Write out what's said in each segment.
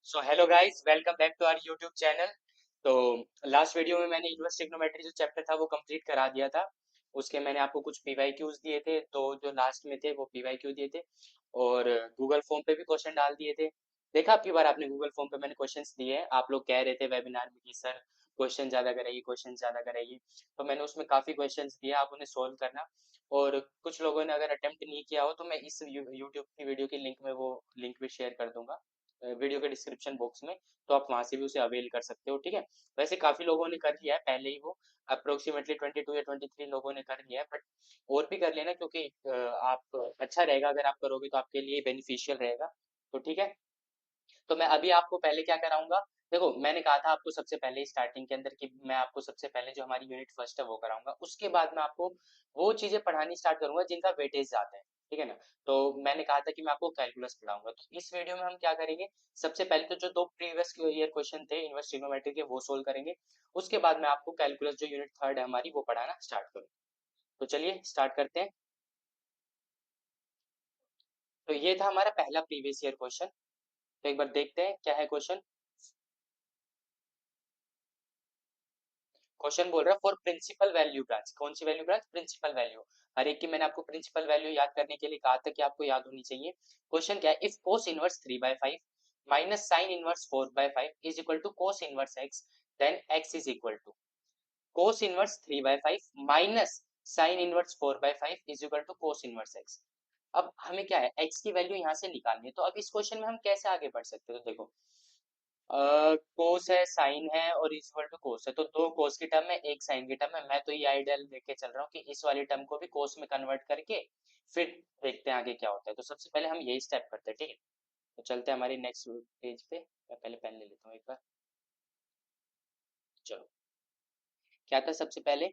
So hello guys, welcome back to our YouTube channel. तो last video में मैंने inverse trigonometry जो chapter था वो कंप्लीट करा दिया था। उसके मैंने आपको कुछ पीवाईक्यूज दिए थे, तो जो लास्ट में थे वो पीवाईक्यू दिए थे और गूगल फॉर्म पे भी क्वेश्चन डाल दिए थे। देखा आपकी बार आपने गूगल फॉर्म पे मैंने क्वेश्चंस दिए हैं, आप लोग कह रहे थे वेबिनार में कि सर क्वेश्चन ज़्यादा कराइए, क्वेश्चन ज़्यादा कराइए। तो मैंने उसमें काफ़ी क्वेश्चंस दिए, आप उन्हें सोल्व करना। और कुछ लोगों ने अगर अटेम्प्ट नहीं किया हो तो मैं इस यूट्यूब की वीडियो की लिंक में वो लिंक भी शेयर कर दूंगा वीडियो के डिस्क्रिप्शन बॉक्स में। तो आप वहां से भी उसे अवेल कर सकते हो, ठीक है। वैसे काफी लोगों ने कर लिया है पहले ही वो, अप्रोक्सीमेटली 22 या 23 लोगों ने कर लिया है, बट और भी कर लेना क्योंकि आप अच्छा रहेगा, अगर आप करोगे तो आपके लिए बेनिफिशियल रहेगा। तो ठीक है, तो मैं अभी आपको पहले क्या कराऊंगा। देखो, मैंने कहा था आपको सबसे पहले स्टार्टिंग के अंदर कि मैं आपको सबसे पहले जो हमारी यूनिट फर्स्ट है वो कराऊंगा, उसके बाद मैं आपको वो चीजें पढ़ानी स्टार्ट करूंगा जिनका वेटेज ज्यादा है, ठीक है ना। तो मैंने कहा था कि मैं आपको कैलकुलस पढ़ाऊंगा, तो इस वीडियो में हम क्या करेंगे, सबसे पहले तो जो दो प्रीवियस ईयर क्वेश्चन थे इनवर्स ट्रिग्नोमेट्री के वो सोल्व करेंगे। उसके बाद मैं आपको कैलकुलस जो यूनिट थर्ड है हमारी वो पढ़ाना स्टार्ट करूँ। तो चलिए स्टार्ट करते हैं। तो ये था हमारा पहला प्रीवियस ईयर क्वेश्चन। तो एक बार देखते हैं क्या है क्वेश्चन। क्वेश्चन बोल रहा है फॉर प्रिंसिपल वैल्यू ब्रांच, कौन सी वैल्यू ब्रांच, प्रिंसिपल वैल्यू। हर एक की मैंने आपको प्रिंसिपल वैल्यू याद करने के लिए कहा था कि आपको याद होनी चाहिए। क्वेश्चन क्या है, if cos inverse 3/5 minus sine inverse 4/5 is equal to cos inverse x, then x is equal to cos inverse 3/5 minus sine inverse 4/5 is equal to cos inverse x. अब हमें क्या है, एक्स की वैल्यू यहाँ से निकालनी है, तो अब इस क्वेश्चन में हम कैसे आगे बढ़ सकते हैं। तो देखो, कोस है, साइन है और इक्वल टू कोस है, तो दो कोस की टर्म है, एक साइन की टर्म है। मैं तो ये आइडियल लेके चल रहा हूँ कि इस वाली टर्म को भी कोस में कन्वर्ट करके फिर देखते हैं आगे क्या होता है। तो सबसे पहले हम यही स्टेप करते हैं, ठीक है। तो चलते हैं हमारी नेक्स्ट पेज पे। मैं पहले पेन ले लेता हूँ एक बार। चलो, क्या था सबसे पहले,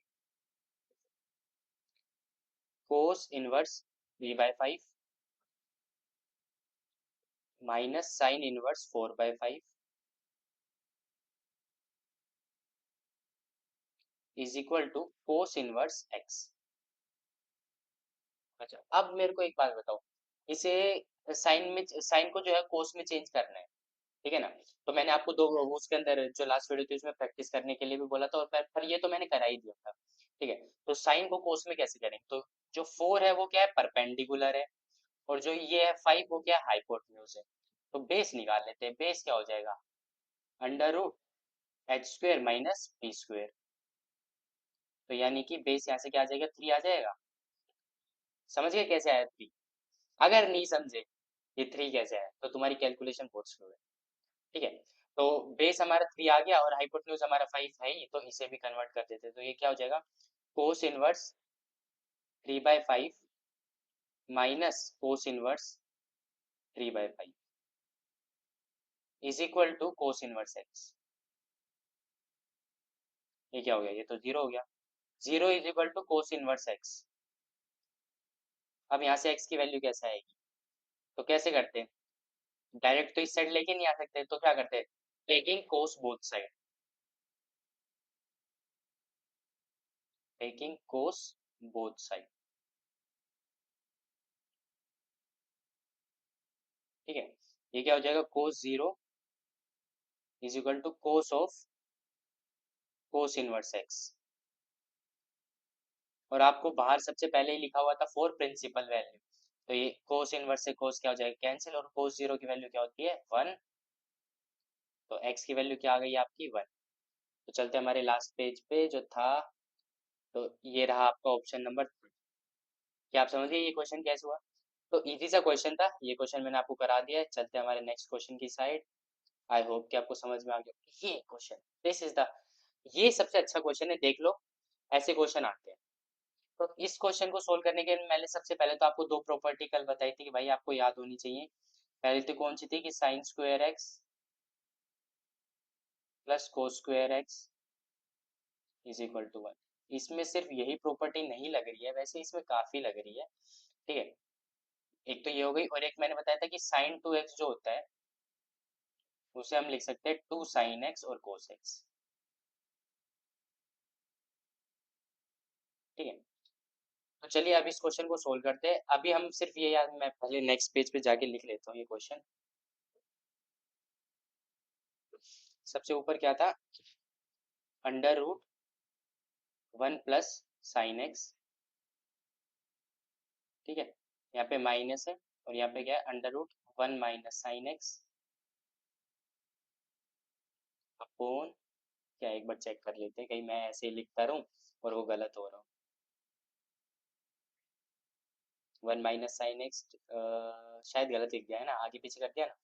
cos inverse 3/5 minus sine inverse 4/5 is equal to cos inverse x. अच्छा, अब मेरे को एक बात बताओ, इसे साइन में, साइन को जो है कोस में चेंज करना है, ठीक है ना। तो मैंने आपको दो वो उसके अंदर जो लास्ट वीडियो थी उसमें प्रैक्टिस करने के लिए भी बोला था, और पर ये तो मैंने करा ही दिया था, ठीक है। तो साइन को कोस में कैसे करेंगे, तो जो 4 है वो क्या है, परपेंडिकुलर है, और जो ये है 5 वो क्या है, हाइपोटेन्यूज है। तो बेस निकाल लेते हैं, बेस क्या हो जाएगा, under root h square minus b square. तो यानी कि बेस यहाँ से क्या आ जाएगा, 3 आ जाएगा। समझ गए कैसे आया 3? अगर नहीं समझे ये 3 कैसे आया तो तुम्हारी कैलकुलेशन बहुत स्लो है, ठीक है। तो बेस हमारा 3 आ गया और हाइपोटेन्यूज हमारा 5 है ही, तो इसे भी कन्वर्ट कर देते, तो ये क्या हो जाएगा, cos inverse 3/5 minus cos inverse 3/5 is equal to cos inverse x. ये क्या हो गया, ये तो जीरो हो गया। Zero is equal to cos inverse x. अब यहाँ से एक्स की वैल्यू कैसे आएगी, तो कैसे करते हैं, डायरेक्ट तो इस साइड लेके नहीं आ सकते, तो क्या करते हैं, taking cos both side, taking cos both side, ठीक है। ये क्या हो जाएगा, cos zero is equal to cos of cos inverse x. और आपको बाहर सबसे पहले ही लिखा हुआ था फॉर प्रिंसिपल वैल्यू, तो ये कोस इनवर्स से कोस क्या हो जाएगा, कैंसिल, और कोस जीरो की वैल्यू क्या होती है, 1। तो एक्स की वैल्यू क्या आ गई आपकी, 1। तो चलते हैं हमारे लास्ट पेज पे जो था। तो ये रहा आपका ऑप्शन नंबर 3। क्या आप समझ गए ये क्वेश्चन कैसे हुआ। तो इजी सा क्वेश्चन था, ये क्वेश्चन मैंने आपको करा दिया है। चलते हैं हमारे नेक्स्ट क्वेश्चन की साइड। आई होप कि आपको समझ में आ गया ये क्वेश्चन, दिस इज द, ये सबसे अच्छा क्वेश्चन है, देख लो ऐसे क्वेश्चन आते हैं। तो इस क्वेश्चन को सोल्व करने के लिए मैंने सबसे पहले तो आपको दो प्रॉपर्टी कल बताई थी कि भाई आपको याद होनी चाहिए। पहली तो कौन सी थी कि sine square x plus cos square x is equal to 1। इसमें सिर्फ यही प्रॉपर्टी नहीं लग रही है, वैसे इसमें काफी लग रही है, ठीक है। एक तो ये हो गई, और एक मैंने बताया था कि साइन 2x जो होता है उसे हम लिख सकते हैं 2 साइन एक्स और कोस एक्स, ठीक है। तो चलिए अब इस क्वेश्चन को सोल्व करते हैं। अभी हम सिर्फ ये याद, मैं पहले नेक्स्ट पेज पे जाके लिख लेता हूँ ये क्वेश्चन। सबसे ऊपर क्या था, √1 + sin x, ठीक है। यहाँ पे माइनस है और यहाँ पे क्या है, √1 - sin x अपॉन, क्या एक बार चेक कर लेते हैं कहीं मैं ऐसे ही लिखता रहूं और वो गलत हो रहा हूँ। 1 - sin x, शायद गलत लिख दिया है ना, आगे पीछे कर दिया ना,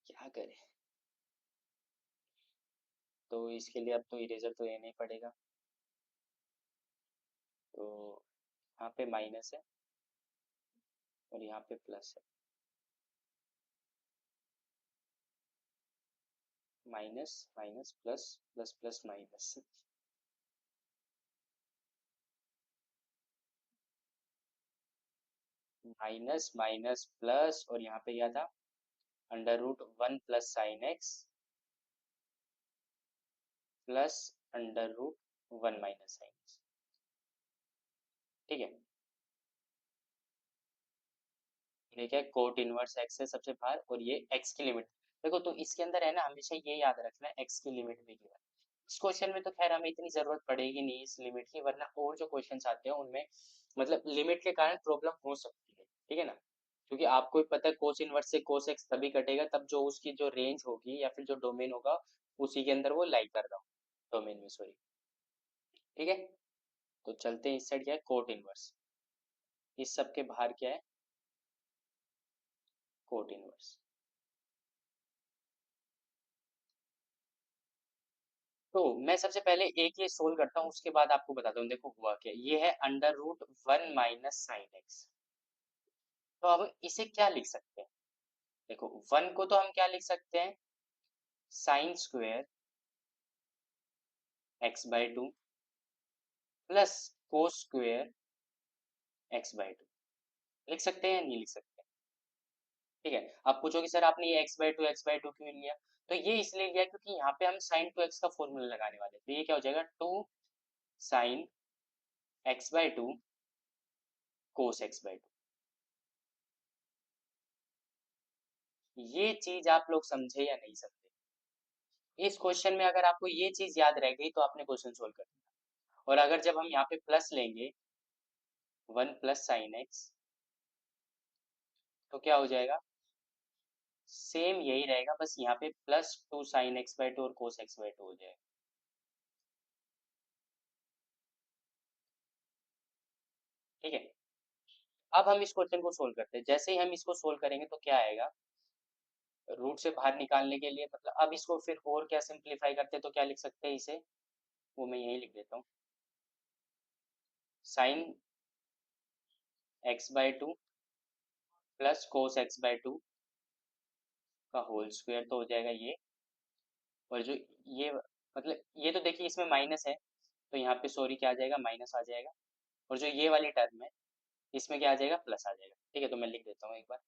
क्या करें। तो इसके लिए अब तो इरेजर तो लेना ही पड़ेगा। तो यहाँ पे माइनस है और यहाँ पे प्लस है, minus minus plus, plus plus minus, minus minus plus, और यहाँ पे क्या था, √1 + sin x plus √1 - sin x, ठीक है। ये क्या है, कोट इनवर्स एक्स है सबसे बाहर, और ये एक्स की लिमिट। देखो तो इसके अंदर है ना, हमेशा ये याद रखना है एक्स की लिमिट भी गिवन। इस क्वेश्चन में तो खैर हमें इतनी जरूरत पड़ेगी नहीं इस लिमिट की, वरना और जो क्वेश्चंस आते हैं उनमें मतलब लिमिट के कारण प्रॉब्लम हो सकती है, ठीक है ना। क्योंकि आपको भी पता है कोस इनवर्स से कोस एक्स तभी कटेगा तब जो उसकी जो रेंज होगी या फिर जो डोमेन होगा उसी के अंदर वो लाई कर रहा हूँ, डोमेन में सॉरी, ठीक है। तो चलते हैं, इस साइड क्या है, कोट इनवर्स, इस सब के बाहर क्या है, कोट इनवर्स। तो मैं सबसे पहले एक ये सोल्व करता हूँ, उसके बाद आपको बताता हूँ। देखो हुआ क्या, ये है √1 - sin x। तो अब इसे क्या लिख सकते हैं, देखो 1 को तो हम क्या लिख सकते हैं, sin² x/2 प्लस cos²x/2, लिख सकते हैं या नहीं लिख सकते, ठीक है। अब पूछोगे सर आपने ये x/2 क्यों लिया, तो ये इसलिए लिया क्योंकि यहाँ पे हम sin2x का फॉर्मूला लगाने वाले, तो ये क्या हो जाएगा, 2 sin x/2 cos x/2। ये चीज आप लोग समझे या नहीं समझे, इस क्वेश्चन में अगर आपको ये चीज याद रह गई तो आपने क्वेश्चन सोल्व कर दिया। और अगर जब हम यहाँ पे प्लस लेंगे 1 + sin x, तो क्या हो जाएगा, सेम यही रहेगा, बस यहाँ पे +2 sin x/2 और cos x/2 हो जाएगा, ठीक है। अब हम इस क्वेश्चन को सोल्व करते हैं, जैसे ही हम इसको सोल्व करेंगे तो क्या आएगा, रूट से बाहर निकालने के लिए मतलब अब इसको फिर और क्या सिंप्लीफाई करते हैं, तो क्या लिख सकते हैं इसे, वो मैं यही लिख देता हूँ, sin x/2 plus cos x/2 का होल स्क्वायर तो हो जाएगा ये, और जो ये मतलब ये तो देखिए इसमें माइनस है, तो यहाँ पे सॉरी क्या आ जाएगा, माइनस आ जाएगा, और जो ये वाली टर्म है इसमें क्या आ जाएगा, प्लस आ जाएगा, ठीक है। तो मैं लिख देता हूँ एक बार,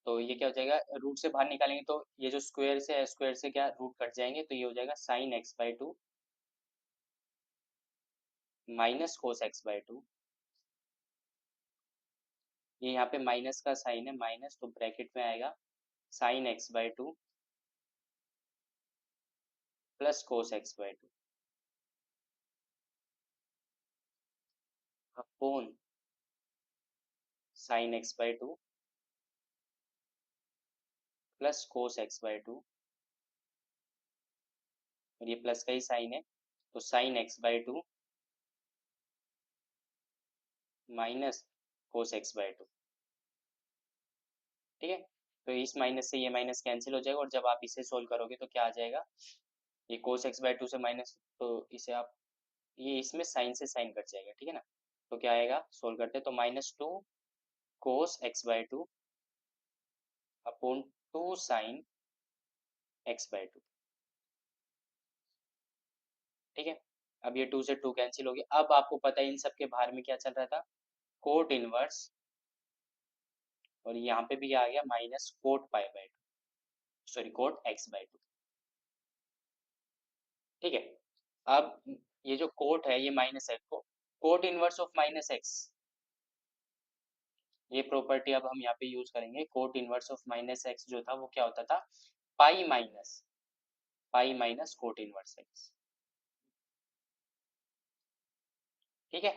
तो ये क्या हो जाएगा, रूट से बाहर निकालेंगे तो ये जो स्क्वायर से है, स्क्वायर से क्या रूट कट जाएंगे, तो ये हो जाएगा sin x/2 minus cos x/2, ये यहाँ पे माइनस का साइन है माइनस, तो ब्रैकेट में आएगा sin x/2 plus cos x/2 upon sin x/2 plus cos x/2, और ये प्लस का ही साइन है, तो sin x/2 minus cos x/2, ठीक है। तो इस माइनस से ये माइनस कैंसिल हो जाएगा, और जब आप इसे सोल्व करोगे तो क्या आ जाएगा, ये cos x/2 से माइनस, तो इसे आप ये इसमें साइन से साइन कट जाएगा, ठीक है ना। तो क्या आएगा, सोल्व करते हैं, तो -2 cos x/2 upon 2 sin x/2, ठीक है। अब ये 2 से 2 कैंसिल हो गया। अब आपको पता है इन सब के बाहर में क्या चल रहा था, कोट इनवर्स, और यहाँ पे भी आ गया minus cot π/2, sorry coat x/2, ठीक है। अब ये जो कोट है ये माइनस है, कोट इनवर्स ऑफ -x, ये प्रॉपर्टी अब हम यहाँ पे यूज करेंगे, कोट इनवर्स ऑफ -x जो था वो क्या होता था, pi minus cot inverse x. ठीक है,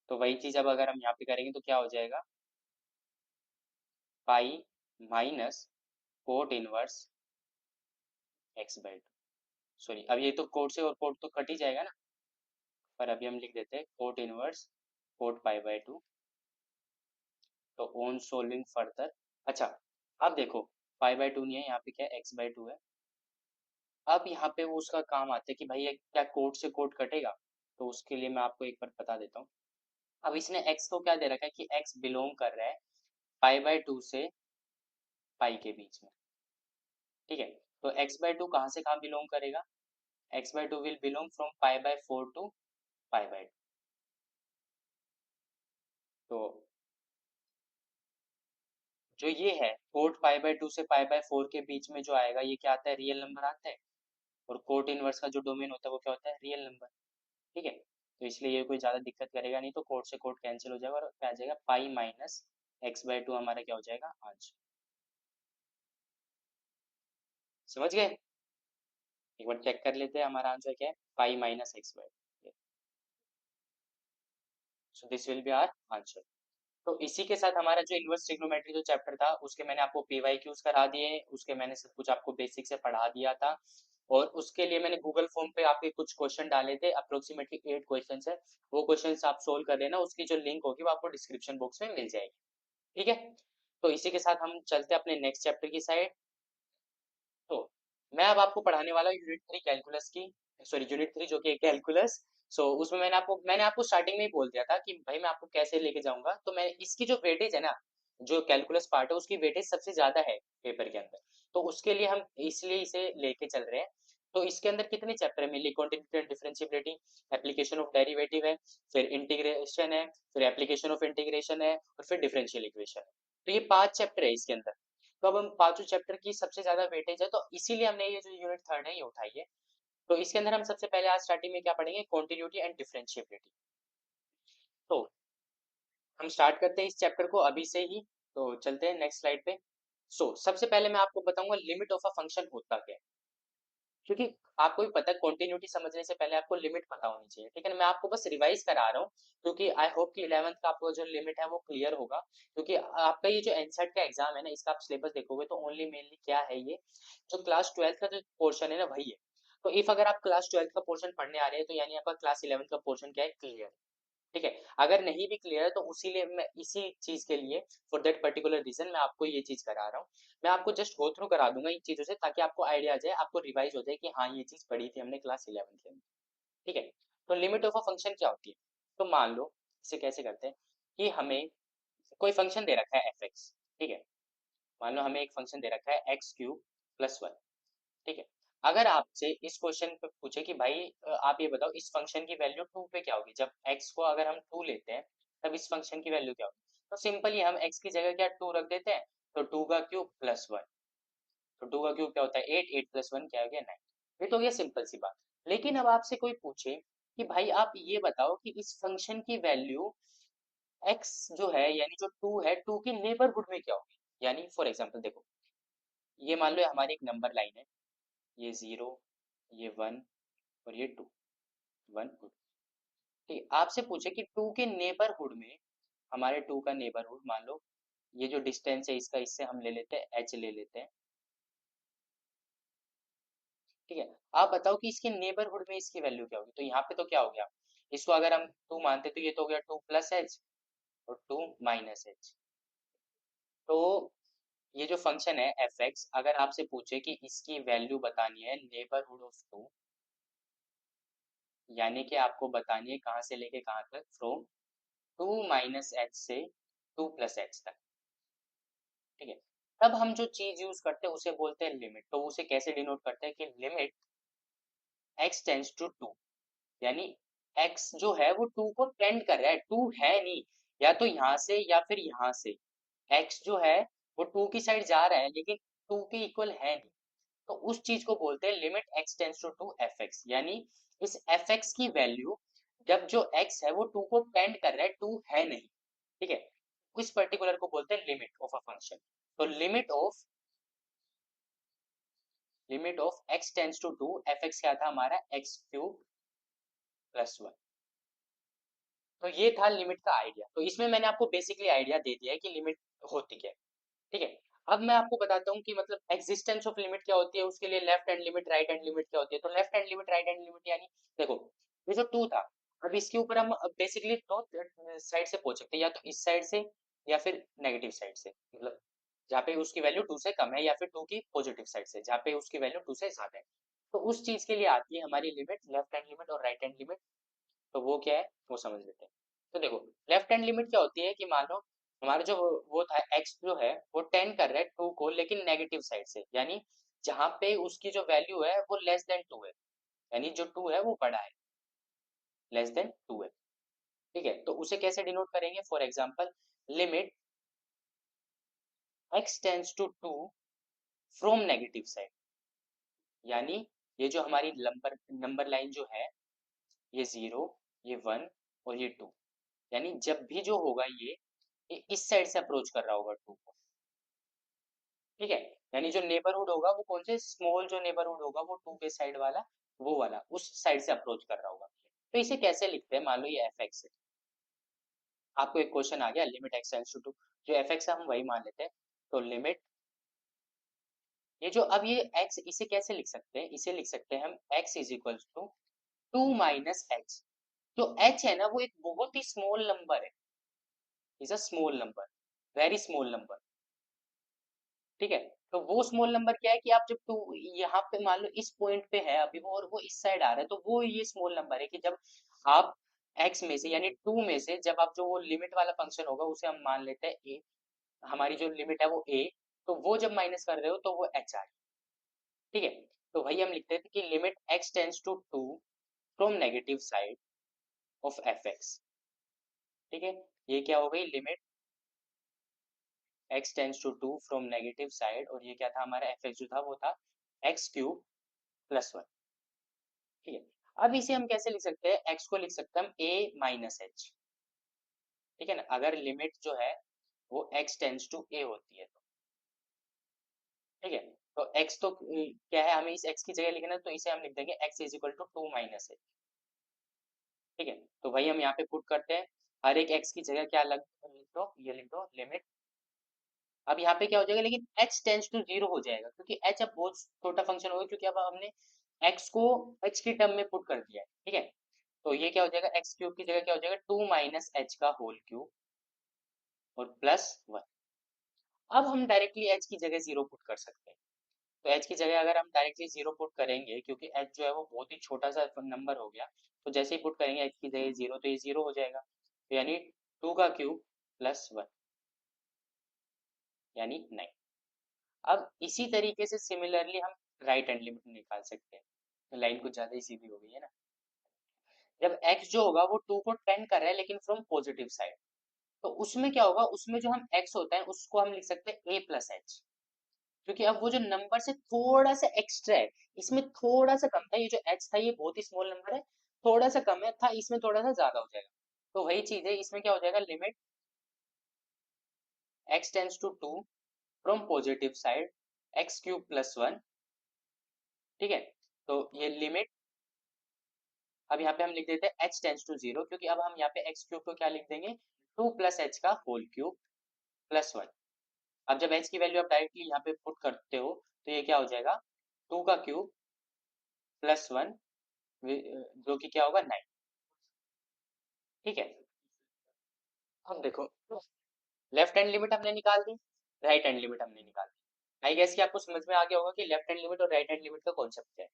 तो वही चीज अब अगर हम यहाँ पे करेंगे तो क्या हो जाएगा, pi minus cot inverse x by to. Sorry, अब ये तो कोट से और कोट तो कट ही जाएगा ना, पर अभी हम लिख देते हैं cot inverse coat pi by two. तो ऑन सोल्विंग फर्दर, अच्छा अब देखो पाई बाई टू नहीं है यहाँ पे, क्या एक्स बाई टू है। अब यहाँ पे वो उसका काम आता है कि भाई ये क्या कोट से कोट कटेगा, तो उसके लिए मैं आपको एक बार बता देता हूँ। अब इसने x को क्या दे रखा है कि x बिलोंग कर रहा है पाई बाई टू से पाई के बीच में। ठीक है, तो x बाई टू कहाँ से कहाँ बिलोंग करेगा, x by two will belong from pi by four to pi by two. तो जो ये है कोट पाई बाई टू से पाई बाई फोर के बीच में जो आएगा ये क्या आता है, रियल नंबर आता है। और कोट इनवर्स का जो डोमेन होता है वो क्या होता है, रियल नंबर। ठीक है, तो इसलिए ये कोई ज़्यादा दिक्कत करेगा नहीं, तो कोट से कोट कैंसिल हो जाएगा और क्या आ जाएगा, पाई माइनस एक्स बाई टू हमारा क्या हो जाएगा आंसर। समझ गए, एक बार चेक कर लेते हैं हमारा आंसर क्या है, pi minus x by two. So this will be our answer. तो इसी के साथ हमारा जो इनवर्स ट्रिग्नोमेट्री जो चैप्टर था उसके मैंने आपको पीवाईक्यूज करा दिए, उसके मैंने सब कुछ आपको बेसिक से पढ़ा दिया था। और उसके लिए मैंने गूगल फॉर्म पे आपके कुछ क्वेश्चन डाले थे, अप्रोक्सीमेटली 8 क्वेश्चन है। वो क्वेश्चन आप सोल्व कर लेना, उसकी जो लिंक होगी वो आपको डिस्क्रिप्शन बॉक्स में मिल जाएगी। ठीक है, तो इसी के साथ हम चलते हैं अपने नेक्स्ट चैप्टर की साइड। तो मैं अब आपको पढ़ाने वाला हूँ यूनिट थ्री कैलकुलस की, सॉरी यूनिट थ्री जो कि कैलकुलस। सो उसमें मैंने आपको स्टार्टिंग में ही बोल दिया था कि भाई मैं आपको कैसे लेके जाऊंगा, तो मैं इसकी जो वेटेज है ना, जो कैलकुलस पार्ट है उसकी वेटेज सबसे ज्यादा है पेपर के अंदर, तो उसके लिए हम इसलिए इसे लेके चल रहे हैं। तो इसके अंदर कितने चैप्टर है, मिली continuity and differentiability, application of derivative है, फिर इंटीग्रेशन है, फिर एप्लीकेशन ऑफ इंटीग्रेशन है, और फिर डिफरेंशियल इक्वेशन है। तो ये 5 चैप्टर है इसके अंदर। तो अब हम पांचों चैप्टर की सबसे ज्यादा वेटेज है, तो इसीलिए हमने ये जो यूनिट थर्ड है ये उठाई है। तो इसके अंदर हम सबसे पहले आज स्टार्टिंग में क्या पढ़ेंगे, कॉन्टिन्यूटी एंड डिफरेंशिएबिलिटी। तो हम स्टार्ट करते हैं इस चैप्टर को अभी से ही। तो चलते हैं नेक्स्ट स्लाइड पे। सबसे पहले मैं आपको बताऊंगा लिमिट ऑफ अ फंक्शन होता क्या है, क्योंकि आपको भी पता है कॉन्टिन्यूटी समझने से पहले आपको लिमिट पता होनी चाहिए। ठीक है ना, मैं आपको बस रिवाइज करा रहा हूँ, क्योंकि आई होप कि 11th का आपको जो लिमिट है वो क्लियर होगा। क्योंकि आपका ये जो एनसेट का एग्जाम है ना, इसका आप सिलेबस देखोगे तो ओनली मेनली क्या है, ये जो क्लास 12th का जो पोर्शन है ना वही है। तो इफ अगर आप क्लास 12th का पोर्शन पढ़ने आ रहे हैं तो यानी आपका क्लास 11th का पोर्शन क्या है, क्लियर। ठीक है, अगर नहीं भी क्लियर है तो उसी लिए मैं इसी चीज के लिए, फॉर दैट पर्टिकुलर रीजन मैं आपको ये चीज करा रहा हूँ। मैं आपको जस्ट गो थ्रू करा दूंगा इन चीजों से, ताकि आपको आइडिया आ जाए, आपको रिवाइज हो जाए कि हाँ ये चीज पढ़ी थी हमने क्लास 11th के अंदर। ठीक है, तो लिमिट ऑफ अ फंक्शन क्या होती है, तो मान लो इसे कैसे करते हैं कि हमें कोई फंक्शन दे रखा है एफ एक्स। ठीक है, मान लो हमें एक फंक्शन दे रखा है एक्स क्यूब प्लस वन। ठीक है, अगर आपसे इस क्वेश्चन पे पूछे कि भाई आप ये बताओ इस फंक्शन की वैल्यू टू पे क्या होगी, जब x को अगर हम टू लेते हैं तब इस फंक्शन की वैल्यू क्या होगी, तो सिंपली हम x की जगह क्या टू रख देते हैं, तो टू का क्यूब प्लस वन। तो टू का क्यूब क्या होता है एट, एट प्लस वन क्या हो गया नाइन। ये तो हो गया सिंपल सी बात। लेकिन अब आपसे कोई पूछे कि भाई आप ये बताओ कि इस फंक्शन की वैल्यू x जो है यानी जो टू है, टू की नेबरहुड में क्या होगी। यानी फॉर एग्जाम्पल देखो, ये मान लो हमारी एक नंबर लाइन है, ये जीरो, ये वन, और ये टू, वन टू। ठीक है, आपसे पूछे कि टू के नेबरहुड में, हमारे टू का नेबरहुड मान लो ये जो डिस्टेंस है इसका, इससे हम ले लेते हैं एच ले लेते हैं। ठीक है, आप बताओ कि इसके नेबरहुड में इसकी वैल्यू क्या होगी, तो यहाँ पे तो क्या हो गया, इसको अगर हम टू मानते तो ये तो हो गया टू प्लस एच और टू माइनस एच। तो ये जो फंक्शन है एफ एक्स, अगर आपसे पूछे कि इसकी वैल्यू बतानी है नेबरहुड ऑफ टू, यानी कि आपको बतानी है कहाँ से लेके कहाँ तक, फ्रॉम टू माइनस एच से टू प्लस एच तक। ठीक है, तब हम जो चीज यूज करते हैं उसे बोलते हैं लिमिट। तो उसे कैसे डिनोट करते हैं कि limit x tends to two, यानी x जो है वो टू को टेंड कर रहा है, टू है नहीं, या तो यहाँ से या फिर यहाँ से, x जो है वो टू की साइड जा रहा है लेकिन टू के इक्वल है नहीं। तो उस चीज को बोलते हैं limit x tends to two f x, यानी इस एफ एक्स की वैल्यू जब जो x है वो टू को टेंड कर रहा है, टू है नहीं। ठीक है, इस पर्टिकुलर को बोलते हैं लिमिट ऑफ अ फंक्शन। तो limit of limit of x tends to 2, fx क्या था हमारा x क्यूब प्लस 1। तो ये था लिमिट का आइडिया। तो इसमें मैंने आपको बेसिकली आइडिया दे दिया है कि लिमिट होती क्या है, ठीक है। अब मैं आपको बताता हूँ कि मतलब एग्जिस्टेंस ऑफ लिमिट क्या होती है, उसके लिए left hand limit right hand limit क्या होती है। तो left hand limit right hand limit यानी देखो, ये जो 2 था, अब इसके ऊपर हम बेसिकली दो साइड से पहुंच सकते हैं, या तो इस साइड से या फिर नेगेटिव साइड से, मतलब जहाँ पे उसकी वैल्यू 2 से कम है, या फिर 2 की पॉजिटिव साइड से जहाँ पे उसकी वैल्यू 2 से ज्यादा है। तो उस चीज के लिए आती है हमारी लिमिट, लेफ्ट हैंड लिमिट और राइट हैंड लिमिट। तो वो क्या है वो समझ लेते हैं। तो देखो, लेफ्ट हैंड लिमिट क्या होती है कि मान लो हमारा जो वो था एक्स जो है वो टेंड कर रहा है 2 को, लेकिन नेगेटिव साइड से, यानी जहाँ पे उसकी जो वैल्यू है वो लेस देन 2 है, यानी जो 2 है वो बड़ा है, लेस देन 2 है, ठीक है। तो उसे कैसे डिनोट करेंगे, for example limit x tends to 2 from negative side, यानी ये जो हमारी नंबर नंबर लाइन जो है, ये 0, ये 1 और ये 2, यानी जब भी जो होगा ये इस साइड से अप्रोच कर रहा होगा 2 को, ठीक है। यानी जो नेबरहुड होगा वो कौन से, स्मॉल जो नेबरहुड होगा वो 2 के साइड वाला, वो वाला उस साइड से अप्रोच कर रहा होगा। तो इसे कैसे लिखते हैं, मान लो ये एफ एक्स है, आपको एक क्वेश्चन आ गया लिमिट एक्स टेंस टू 2, जो एफ एक्स है हम वही मान लेते हैं। तो लिमिट ये जो अब ये x, इसे कैसे लिख सकते हैं, इसे लिख सकते हैं हम x is equal to 2 minus h. जो h है ना वो एक बहुत ही स्मॉल नंबर है, is a small number, very small number, ठीक है। तो वो स्मॉल नंबर क्या है कि आप जब टू यहाँ पे मान लो इस पॉइंट पे है अभी वो, और वो इस साइड आ रहा है, तो वो ये स्मॉल नंबर है कि जब आप x में से यानी 2 में से जब आप जो वो लिमिट वाला फंक्शन होगा उसे हम मान लेते हैं a, हमारी जो लिमिट है वो a, तो वो जब माइनस कर रहे हो तो वो h आ रही है, ठीक है। तो वही हम लिखते थे कि limit x tends to 2 from negative side of f x, ठीक है। ये क्या हो गई limit x tends to 2 from negative side, और ये क्या था हमारा एफ एक्स जो था वो था x क्यूब प्लस 1, ठीक है। अब इसे हम कैसे लिख सकते हैं, x को लिख सकते हैं हम a माइनस एच, ठीक है ना, अगर लिमिट जो है वो x टेंस टू a होती है तो, ठीक है। तो x तो क्या है, हमें इस x की जगह लिखना है, तो इसे हम लिख देंगे x is equal to 2 minus h, ठीक है। तो वही हम यहाँ पे पुट करते हैं, हर एक x की जगह क्या लिख दो, ये लिख दो लिमिट। अब यहाँ पे क्या हो जाएगा, लेकिन h टेंस टू 0 हो जाएगा, क्योंकि h अब बहुत छोटा फंक्शन होगा, क्योंकि अब हमने x को h की टर्म में पुट कर दिया है, ठीक है। तो ये क्या हो जाएगा, एक्स क्यूब की जगह क्या हो जाएगा 2 माइनस एच का होल क्यूब और प्लस 1। अब हम डायरेक्टली एच की जगह 0 पुट कर सकते हैं। तो एच की जगह अगर हम डायरेक्टली 0 पुट करेंगे, क्योंकि एच जो है वो बहुत ही छोटा सा नंबर हो गया, तो जैसे ही पुट करेंगे एच की जगह 0, तो ये 0 हो जाएगा, तो यानी 2 का क्यूब प्लस 1 यानी 9। अब इसी तरीके से सिमिलरली हम राइट हैंड लिमिट निकाल सकते हैं। तो लाइन कुछ ज्यादा ही सीधी हो गई है ना। जब x जो होगा वो 2 को टेंड कर रहा है, लेकिन फ्रॉम पॉजिटिव साइड, तो उसमें क्या होगा, उसमें जो हम x होता है उसको हम लिख सकते हैं a प्लस एच, क्योंकि अब वो जो नंबर से थोड़ा सा एक्स्ट्रा है, इसमें थोड़ा सा कम था, ये जो h था ये बहुत ही स्मॉल नंबर है, थोड़ा सा कम है था, इसमें थोड़ा सा ज्यादा हो जाएगा। तो वही चीज है, इसमें क्या हो जाएगा limit x tends to 2 from positive side x cube plus 1, ठीक है। तो ये लिमिट, अब यहाँ पे हम लिख देते हैं h टेंस टू 0, क्योंकि अब हम यहाँ पे x क्यूब को क्या लिख देंगे 2 प्लस एच का होल क्यूब प्लस 1। अब जब h की वैल्यू आप डायरेक्टली यहाँ पे पुट करते हो, तो ये क्या हो जाएगा 2 का क्यूब प्लस 1, जो कि क्या होगा 9, ठीक है। अब देखो, लेफ्ट हैंड लिमिट हमने निकाल दी, राइट हैंड लिमिट हमने निकाल दी। आई गेस कि आपको समझ में आ गया होगा कि लेफ्ट हैंड लिमिट और राइट हैंड लिमिट का कॉन्सेप्ट क्या है।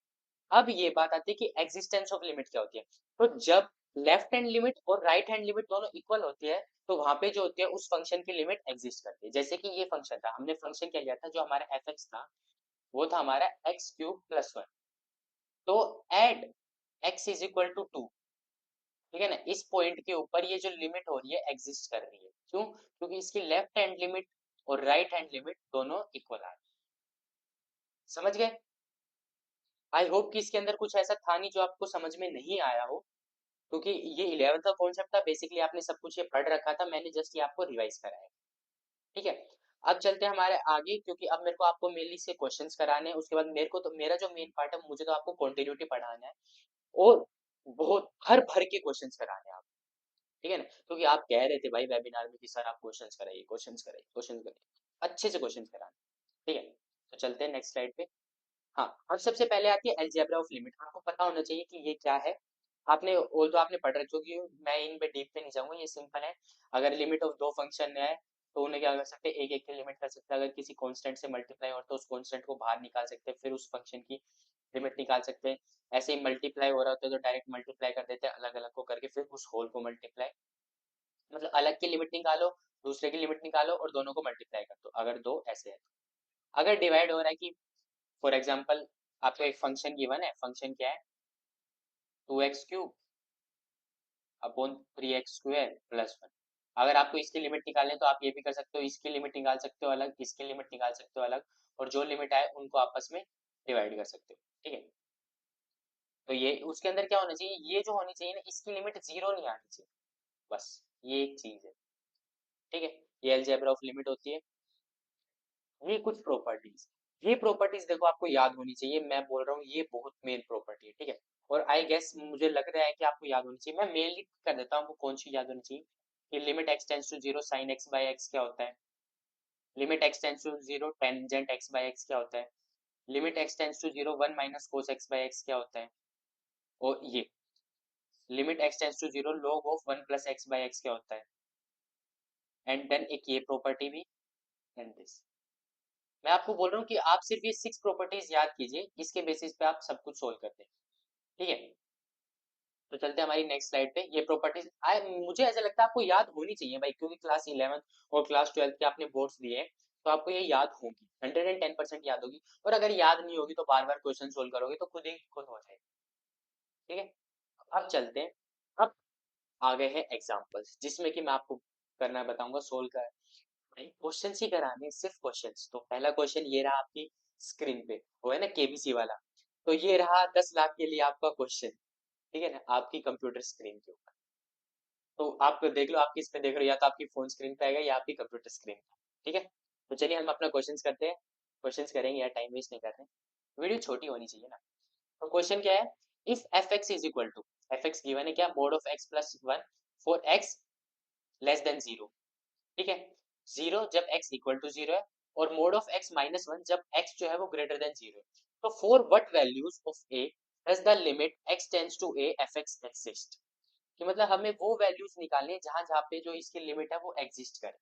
अब ये बात आती है कि एग्जिस्टेंस ऑफ लिमिट क्या होती है। तो जब लेफ्ट हैंड लिमिट और राइट हैंड लिमिट दोनों इक्वल होती है, तो वहां पे जो होती है उस फंक्शन की लिमिट एग्जिस्ट करती है। जैसे कि ये फंक्शन था, हमने फंक्शन क्या लिया था, जो हमारा एफ एक्स था वो था हमारा एक्स क्यूब प्लस 1। तो add x is equal to 2, ठीक है ना, इस पॉइंट के ऊपर ये जो लिमिट हो रही है एग्जिस्ट कर रही है, क्यों, क्योंकि इसकी लेफ्ट हैंड लिमिट और राइट हैंड लिमिट दोनों इक्वल आ रही है। समझ गए। आई होप कि इसके अंदर कुछ ऐसा था नहीं जो आपको समझ में नहीं आया हो, क्योंकि ये 11th का कॉन्सेप्ट था, बेसिकली आपने सब कुछ ये पढ़ रखा था, मैंने जस्ट ये आपको रिवाइज कराया, ठीक है। अब चलते हैं हमारे आगे, क्योंकि अब मेरे को आपको मेनली से क्वेश्चंस कराने हैं, उसके बाद मेरे को तो मेरा जो मेन पार्ट है, मुझे तो आपको कंटिन्यूटी पढ़ाना है और बहुत भर भर के क्वेश्चंस कराने हैं आप, ठीक है ना, क्योंकि आप कह रहे थे भाई वेबिनार में कि सर आप क्वेश्चंस कराइए, क्वेश्चंस कराइए, क्वेश्चंस कराइए, अच्छे से क्वेश्चंस कराने, ठीक है। तो चलते हैं नेक्स्ट स्लाइड पे। हाँ, अब सबसे पहले आती है अलजेब्रा ऑफ लिमिट। आपको पता होना चाहिए कि ये क्या है। आपने वो तो आपने पढ़ रखी होगी, मैं इन पे डीप पे नहीं जाऊंगा, ये सिंपल है। अगर लिमिट ऑफ दो फंक्शन है तो उन्हें क्या कर सकते हैं, एक एक की लिमिट कर सकते हैं। अगर किसी कांस्टेंट से मल्टीप्लाई हो तो उस कांस्टेंट को बाहर निकाल सकते हैं, फिर उस फंक्शन की लिमिट निकाल सकते हैं। ऐसे ही मल्टीप्लाई हो रहा होता है तो डायरेक्ट मल्टीप्लाई कर देते हैं अलग अलग को करके, फिर उस होल को मल्टीप्लाई, मतलब अलग की लिमिट निकालो, दूसरे की लिमिट निकालो और दोनों को मल्टीप्लाई कर दो, अगर दो ऐसे है। अगर डिवाइड हो रहा है कि फॉर एग्जाम्पल आपका एक फंक्शन गिवन है, फंक्शन क्या है, 2x³ अपॉन 3x² प्लस 1। अगर आपको इसकी लिमिट निकालनी है तो आप ये भी कर सकते हो, इसकी लिमिट निकाल सकते हो अलग, इसकी लिमिट निकाल सकते हो अलग, और जो लिमिट आए उनको आपस में डिवाइड कर सकते हो, ठीक है। तो ये उसके अंदर क्या होना चाहिए, ये जो होनी चाहिए ना, इसकी लिमिट जीरो नहीं आनी चाहिए, बस ये एक चीज है, ठीक है। ये अलजेब्रा ऑफ लिमिट होती है। ये कुछ प्रॉपर्टीज, ये प्रॉपर्टीज देखो आपको याद होनी चाहिए, मैं बोल रहा हूँ ये बहुत मेन प्रॉपर्टी है, ठीक है। और आई गेस मुझे लग रहा है कि आपको याद होनी चाहिए, मैं मेनली कर देता हूँ आपको कौन सी याद होनी चाहिए, कि limit x tends to zero sine x by x क्या होता है, limit x tends to zero tangent x by x क्या होता है, limit x tends to zero one minus cos x by x क्या होता है, और ये limit x tends to zero log of one plus x by x क्या होता है, एंड देन एक ये प्रॉपर्टी भी, एंड दिस। मैं आपको बोल रहा हूँ कि आप सिर्फ ये 6 प्रॉपर्टीज याद कीजिए, इसके बेसिस पे आप सब कुछ सोल्व करते हैं, ठीक है। तो चलते हैं हमारी नेक्स्ट स्लाइड पे। ये प्रॉपर्टीज मुझे ऐसा लगता है आपको याद होनी चाहिए भाई, क्योंकि क्लास 11 और क्लास 12 के आपने बोर्ड्स दिए हैं, तो आपको ये याद होगी, 110% याद होगी। और अगर याद नहीं होगी तो बार बार क्वेश्चन सोल्व करोगे तो खुद ही खुद हो जाएगा, ठीक है। अब चलते हैं, अब आ गए हैं एग्जाम्पल्स, जिसमें कि मैं आपको करना बताऊंगा, सोल्व कर भाई क्वेश्चन ही कराने, सिर्फ क्वेश्चंस। तो पहला क्वेश्चन ये रहा आपकी स्क्रीन पे, वो है ना केबीसी वाला। तो ये रहा 10 लाख के लिए आपका क्वेश्चन, ठीक है ना, आपकी कंप्यूटर स्क्रीन के ऊपर। तो आप देख लो आप किस पे देख रहे हो, या तो आपकी फोन स्क्रीन पे आएगा या आपकी कंप्यूटर स्क्रीन पे, ठीक है। तो चलिए हम अपना क्वेश्चंस करते हैं, क्वेश्चंस करेंगे यार, टाइम वेस्ट नहीं कर रहे, वीडियो छोटी होनी चाहिए ना। तो क्वेश्चन क्या है, if f x is equal to, f x given है क्या, mod of x plus one for x less than zero, ठीक है। जीरो जब एक्स इक्वल टू जीरो है, और mod of x minus one जब एक्स जो है वो ग्रेटर देन जीरो है। तो for what values of a does the limit x tends to A F x exist, कि मतलब हमें वो वैल्यूज निकालनी है जहां जहां पे जो इसकी लिमिट है वो एग्जिस्ट करे।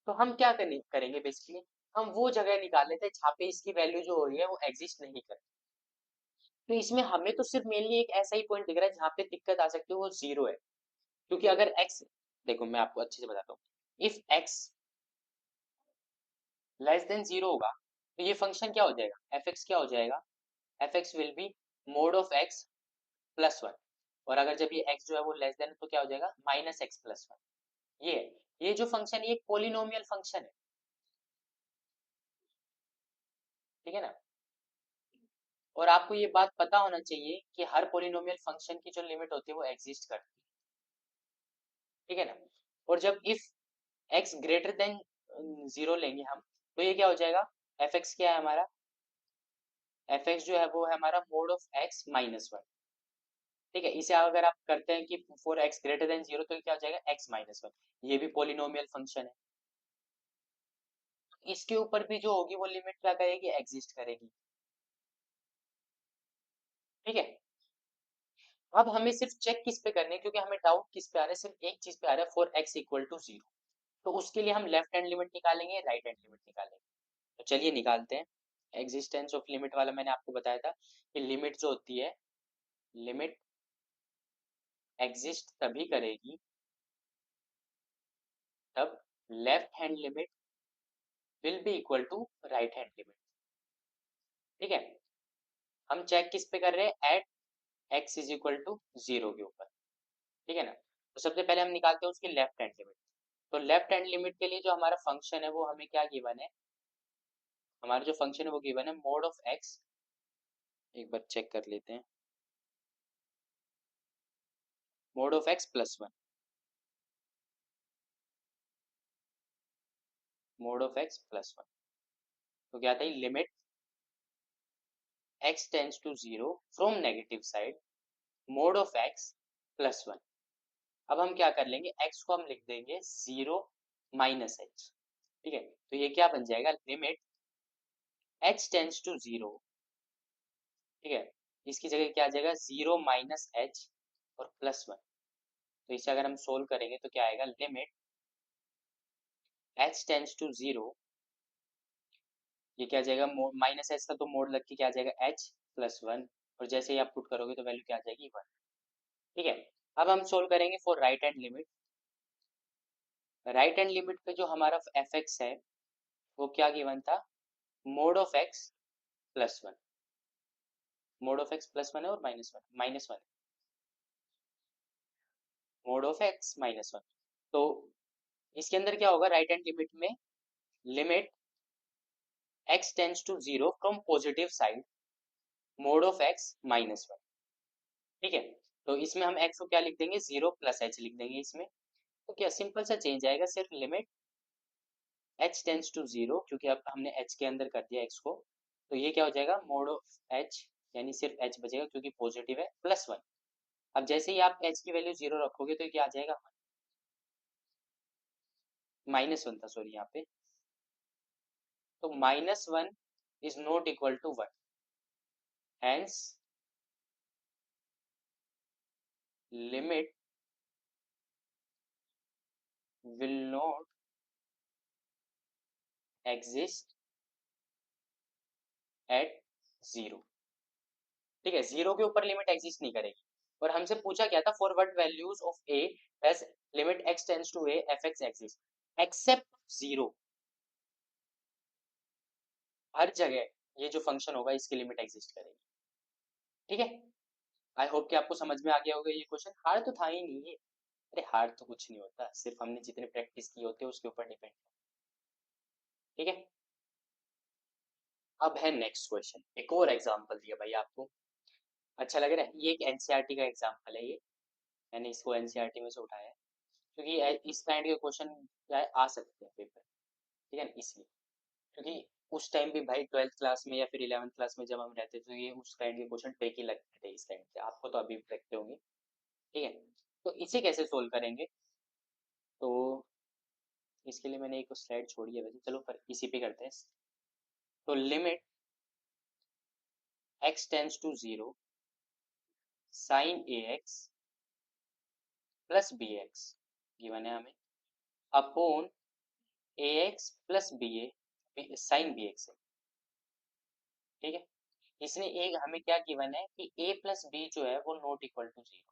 तो हम क्या करेंगे बेसिकली, हम वो जगह निकाल लेते हैं जहाँ पे इसकी वैल्यू जो हो रही है वो एग्जिस्ट नहीं करे। तो इसमें हमें तो सिर्फ मेनली एक ऐसा ही पॉइंट दिख रहा है जहाँ पे दिक्कत आ सकती है, वो जीरो है। क्योंकि अगर x, देखो मैं आपको अच्छे से बताता हूँ, if x less than zero होगा तो ये फंक्शन क्या हो जाएगा, एफ एक्स क्या हो जाएगा, F x will be mode of x plus one. और अगर जब ये x जो है वो लेस देन तो क्या हो जाएगा, माइनस एक्स प्लस वन। ये है, ये जो फंक्शन ये एक पोलिनोमियल फंक्शन है, ठीक है ना। और आपको ये बात पता होना चाहिए कि हर पोलिनोमियल फंक्शन की जो लिमिट होती है वो एग्जिस्ट करती है, ठीक है ना। और जब if x greater than zero लेंगे हम, तो ये क्या हो जाएगा, एफ एक्स क्या है हमारा, एफ एक्स जो है वो है हमारा mode of x minus one, ठीक है। इसे अगर आप करते हैं कि for x greater than zero तो क्या हो जाएगा, एक्स माइनस वन। ये भी पोलिनोमियल फंक्शन है, इसके ऊपर भी जो होगी वो लिमिट क्या करेगी, एग्जिस्ट करेगी, ठीक है। अब हमें सिर्फ चेक किस पे करनी है, क्योंकि हमें डाउट किस पे आ रहा है, सिर्फ एक चीज पे आ रहा है, for x equal to zero. तो उसके लिए हम लेफ्ट हैंड लिमिट निकालेंगे, राइट हैंड लिमिट निकालेंगे। तो चलिए निकालते हैं। एग्जिस्टेंस ऑफ लिमिट वाला मैंने आपको बताया था कि लिमिट जो होती है, लिमिट एग्जिस्ट तभी करेगी तब left hand limit will be equal to right hand limit, ठीक है। हम चेक किस पे कर रहे हैं, at x is equal to zero के ऊपर, ठीक है ना। तो सबसे पहले हम निकालते हैं उसकी लेफ्ट हैंड लिमिट। तो लेफ्ट हैंड लिमिट के लिए जो हमारा फंक्शन है वो हमें क्या गिवन है, हमारा जो फंक्शन है वो गिवन है मोड ऑफ एक्स, एक बार चेक कर लेते हैं, mod of x plus one, mod of x plus one. तो क्या था, limit x tends to zero from negative side mod of x plus one. अब हम क्या कर लेंगे, x को हम लिख देंगे जीरो माइनस एच। ठीक है, तो ये क्या बन जाएगा, limit h tends to zero. ठीक है, इसकी जगह क्या आ जाएगा, जीरो माइनस एच और प्लस वन। तो इसे अगर हम सोल्व करेंगे तो क्या आएगा, limit h tends to zero, ये क्या आ जाएगा, माइनस एच का तो मोड लग के क्या आ जाएगा, h प्लस वन। और जैसे ही आप पुट करोगे तो वैल्यू क्या आ जाएगी, वन। ठीक है, अब हम सोल्व करेंगे for right hand limit. Right hand limit पे जो हमारा एफ एक्स है वो क्या गिवन था, mod of x plus one. Mod of x plus one है और minus one, mod of x minus one. तो इसके अंदर क्या होगा, राइट हैंड लिमिट में limit x tends to zero from positive side mod of x minus one. ठीक है, तो इसमें हम x को क्या लिख देंगे, जीरो प्लस एच लिख देंगे इसमें। तो क्या सिंपल सा चेंज आएगा, सिर्फ limit h tends to zero, क्योंकि अब हमने h के अंदर कर दिया x को, तो ये क्या हो जाएगा, मोड ऑफ h, यानी सिर्फ h बचेगा क्योंकि पॉजिटिव है, प्लस वन। अब जैसे ही आप h की वैल्यू जीरो रखोगे तो क्या आ जाएगा, माइनस वन था सॉरी यहाँ पे। तो minus one is not equal to one, hence limit will not exist at zero. ठीक है, जीरो के ऊपर लिमिट एग्जिस्ट नहीं करेगी। और हमसे पूछा क्या था, for what values of A as limit x tends to A F X exist except zero. हर जगह ये जो फंक्शन होगा इसकी लिमिट एग्जिस्ट करेगी। ठीक है, आई होप कि आपको समझ में आ गया होगा। ये क्वेश्चन हार्ड तो था ही नहीं ये। अरे हार्ड तो कुछ नहीं होता, सिर्फ हमने जितने प्रैक्टिस की होती है उसके ऊपर डिपेंड। ठीक है, अब है नेक्स्ट क्वेश्चन, एक और एग्जांपल दिया भाई आपको, अच्छा लग रहा है। ये एक एनसीईआरटी का एग्जांपल है, ये मैंने इसको एनसीईआरटी में से उठाया है क्योंकि इस काइंड के क्वेश्चन आ सकते हैं पेपर। ठीक है ना, इसलिए क्योंकि उस टाइम भी भाई 12th क्लास में या फिर 11th क्लास में जब हम रहते थे तो ये उस काइंड के क्वेश्चन टेक ही लगते थे इस टाइम से, आपको तो अभी भी लगते होंगे। ठीक है, तो इसे कैसे सोल्व करेंगे, तो इसके लिए मैंने एक स्लाइड छोड़ी है वैसे, चलो पर इसी पे करते हैं। तो limit x tends to zero sine A x plus b x given है हमें, upon a x plus b a sine B x है। ठीक है, इसने एक हमें क्या गिवन है कि a प्लस बी जो है वो नॉट इक्वल टू जीरो।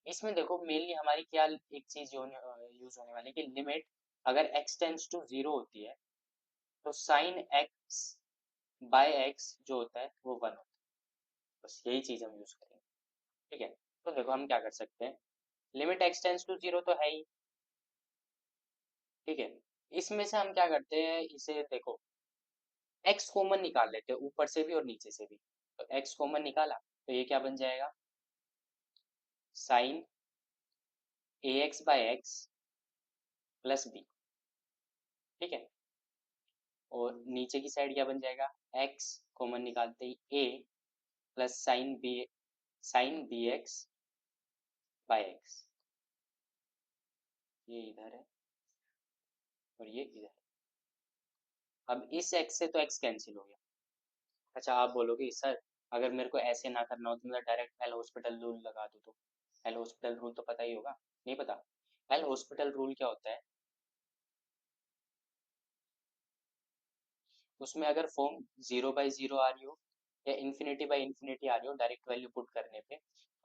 इसमें देखो मेनली हमारी क्या एक चीज यूज होने वाली है कि लिमिट अगर x टेंस टू जीरो होती है तो साइन x बाय x जो होता है वो वन होता है, बस यही चीज हम यूज करेंगे। ठीक है, तो देखो हम क्या कर सकते हैं, limit x tends to zero तो है ही। ठीक है, इसमें से हम क्या करते हैं, इसे देखो x कॉमन निकाल लेते हैं ऊपर से भी और नीचे से भी। तो x कॉमन निकाला तो ये क्या बन जाएगा, sine A X by X plus B. ठीक है, और नीचे की साइड क्या बन जाएगा, x कॉमन निकालते ही a plus sine B x by x. ये इधर है और ये इधर है। अब इस x से तो x कैंसिल हो गया। अच्छा आप बोलोगे सर अगर मेरे को ऐसे ना करना हो तो मैं डायरेक्ट एल हॉस्पिटल रूल लगा दूँ तो, एल हॉस्पिटल रूल तो पता ही होगा, नहीं पता। एल हॉस्पिटल रूल क्या होता है, उसमें अगर फॉर्म जीरो बाई जीरो आ रही हो या इन्फिनिटी बाई इन्फिनिटी आ रही हो डायरेक्ट वैल्यू पुट करने पे,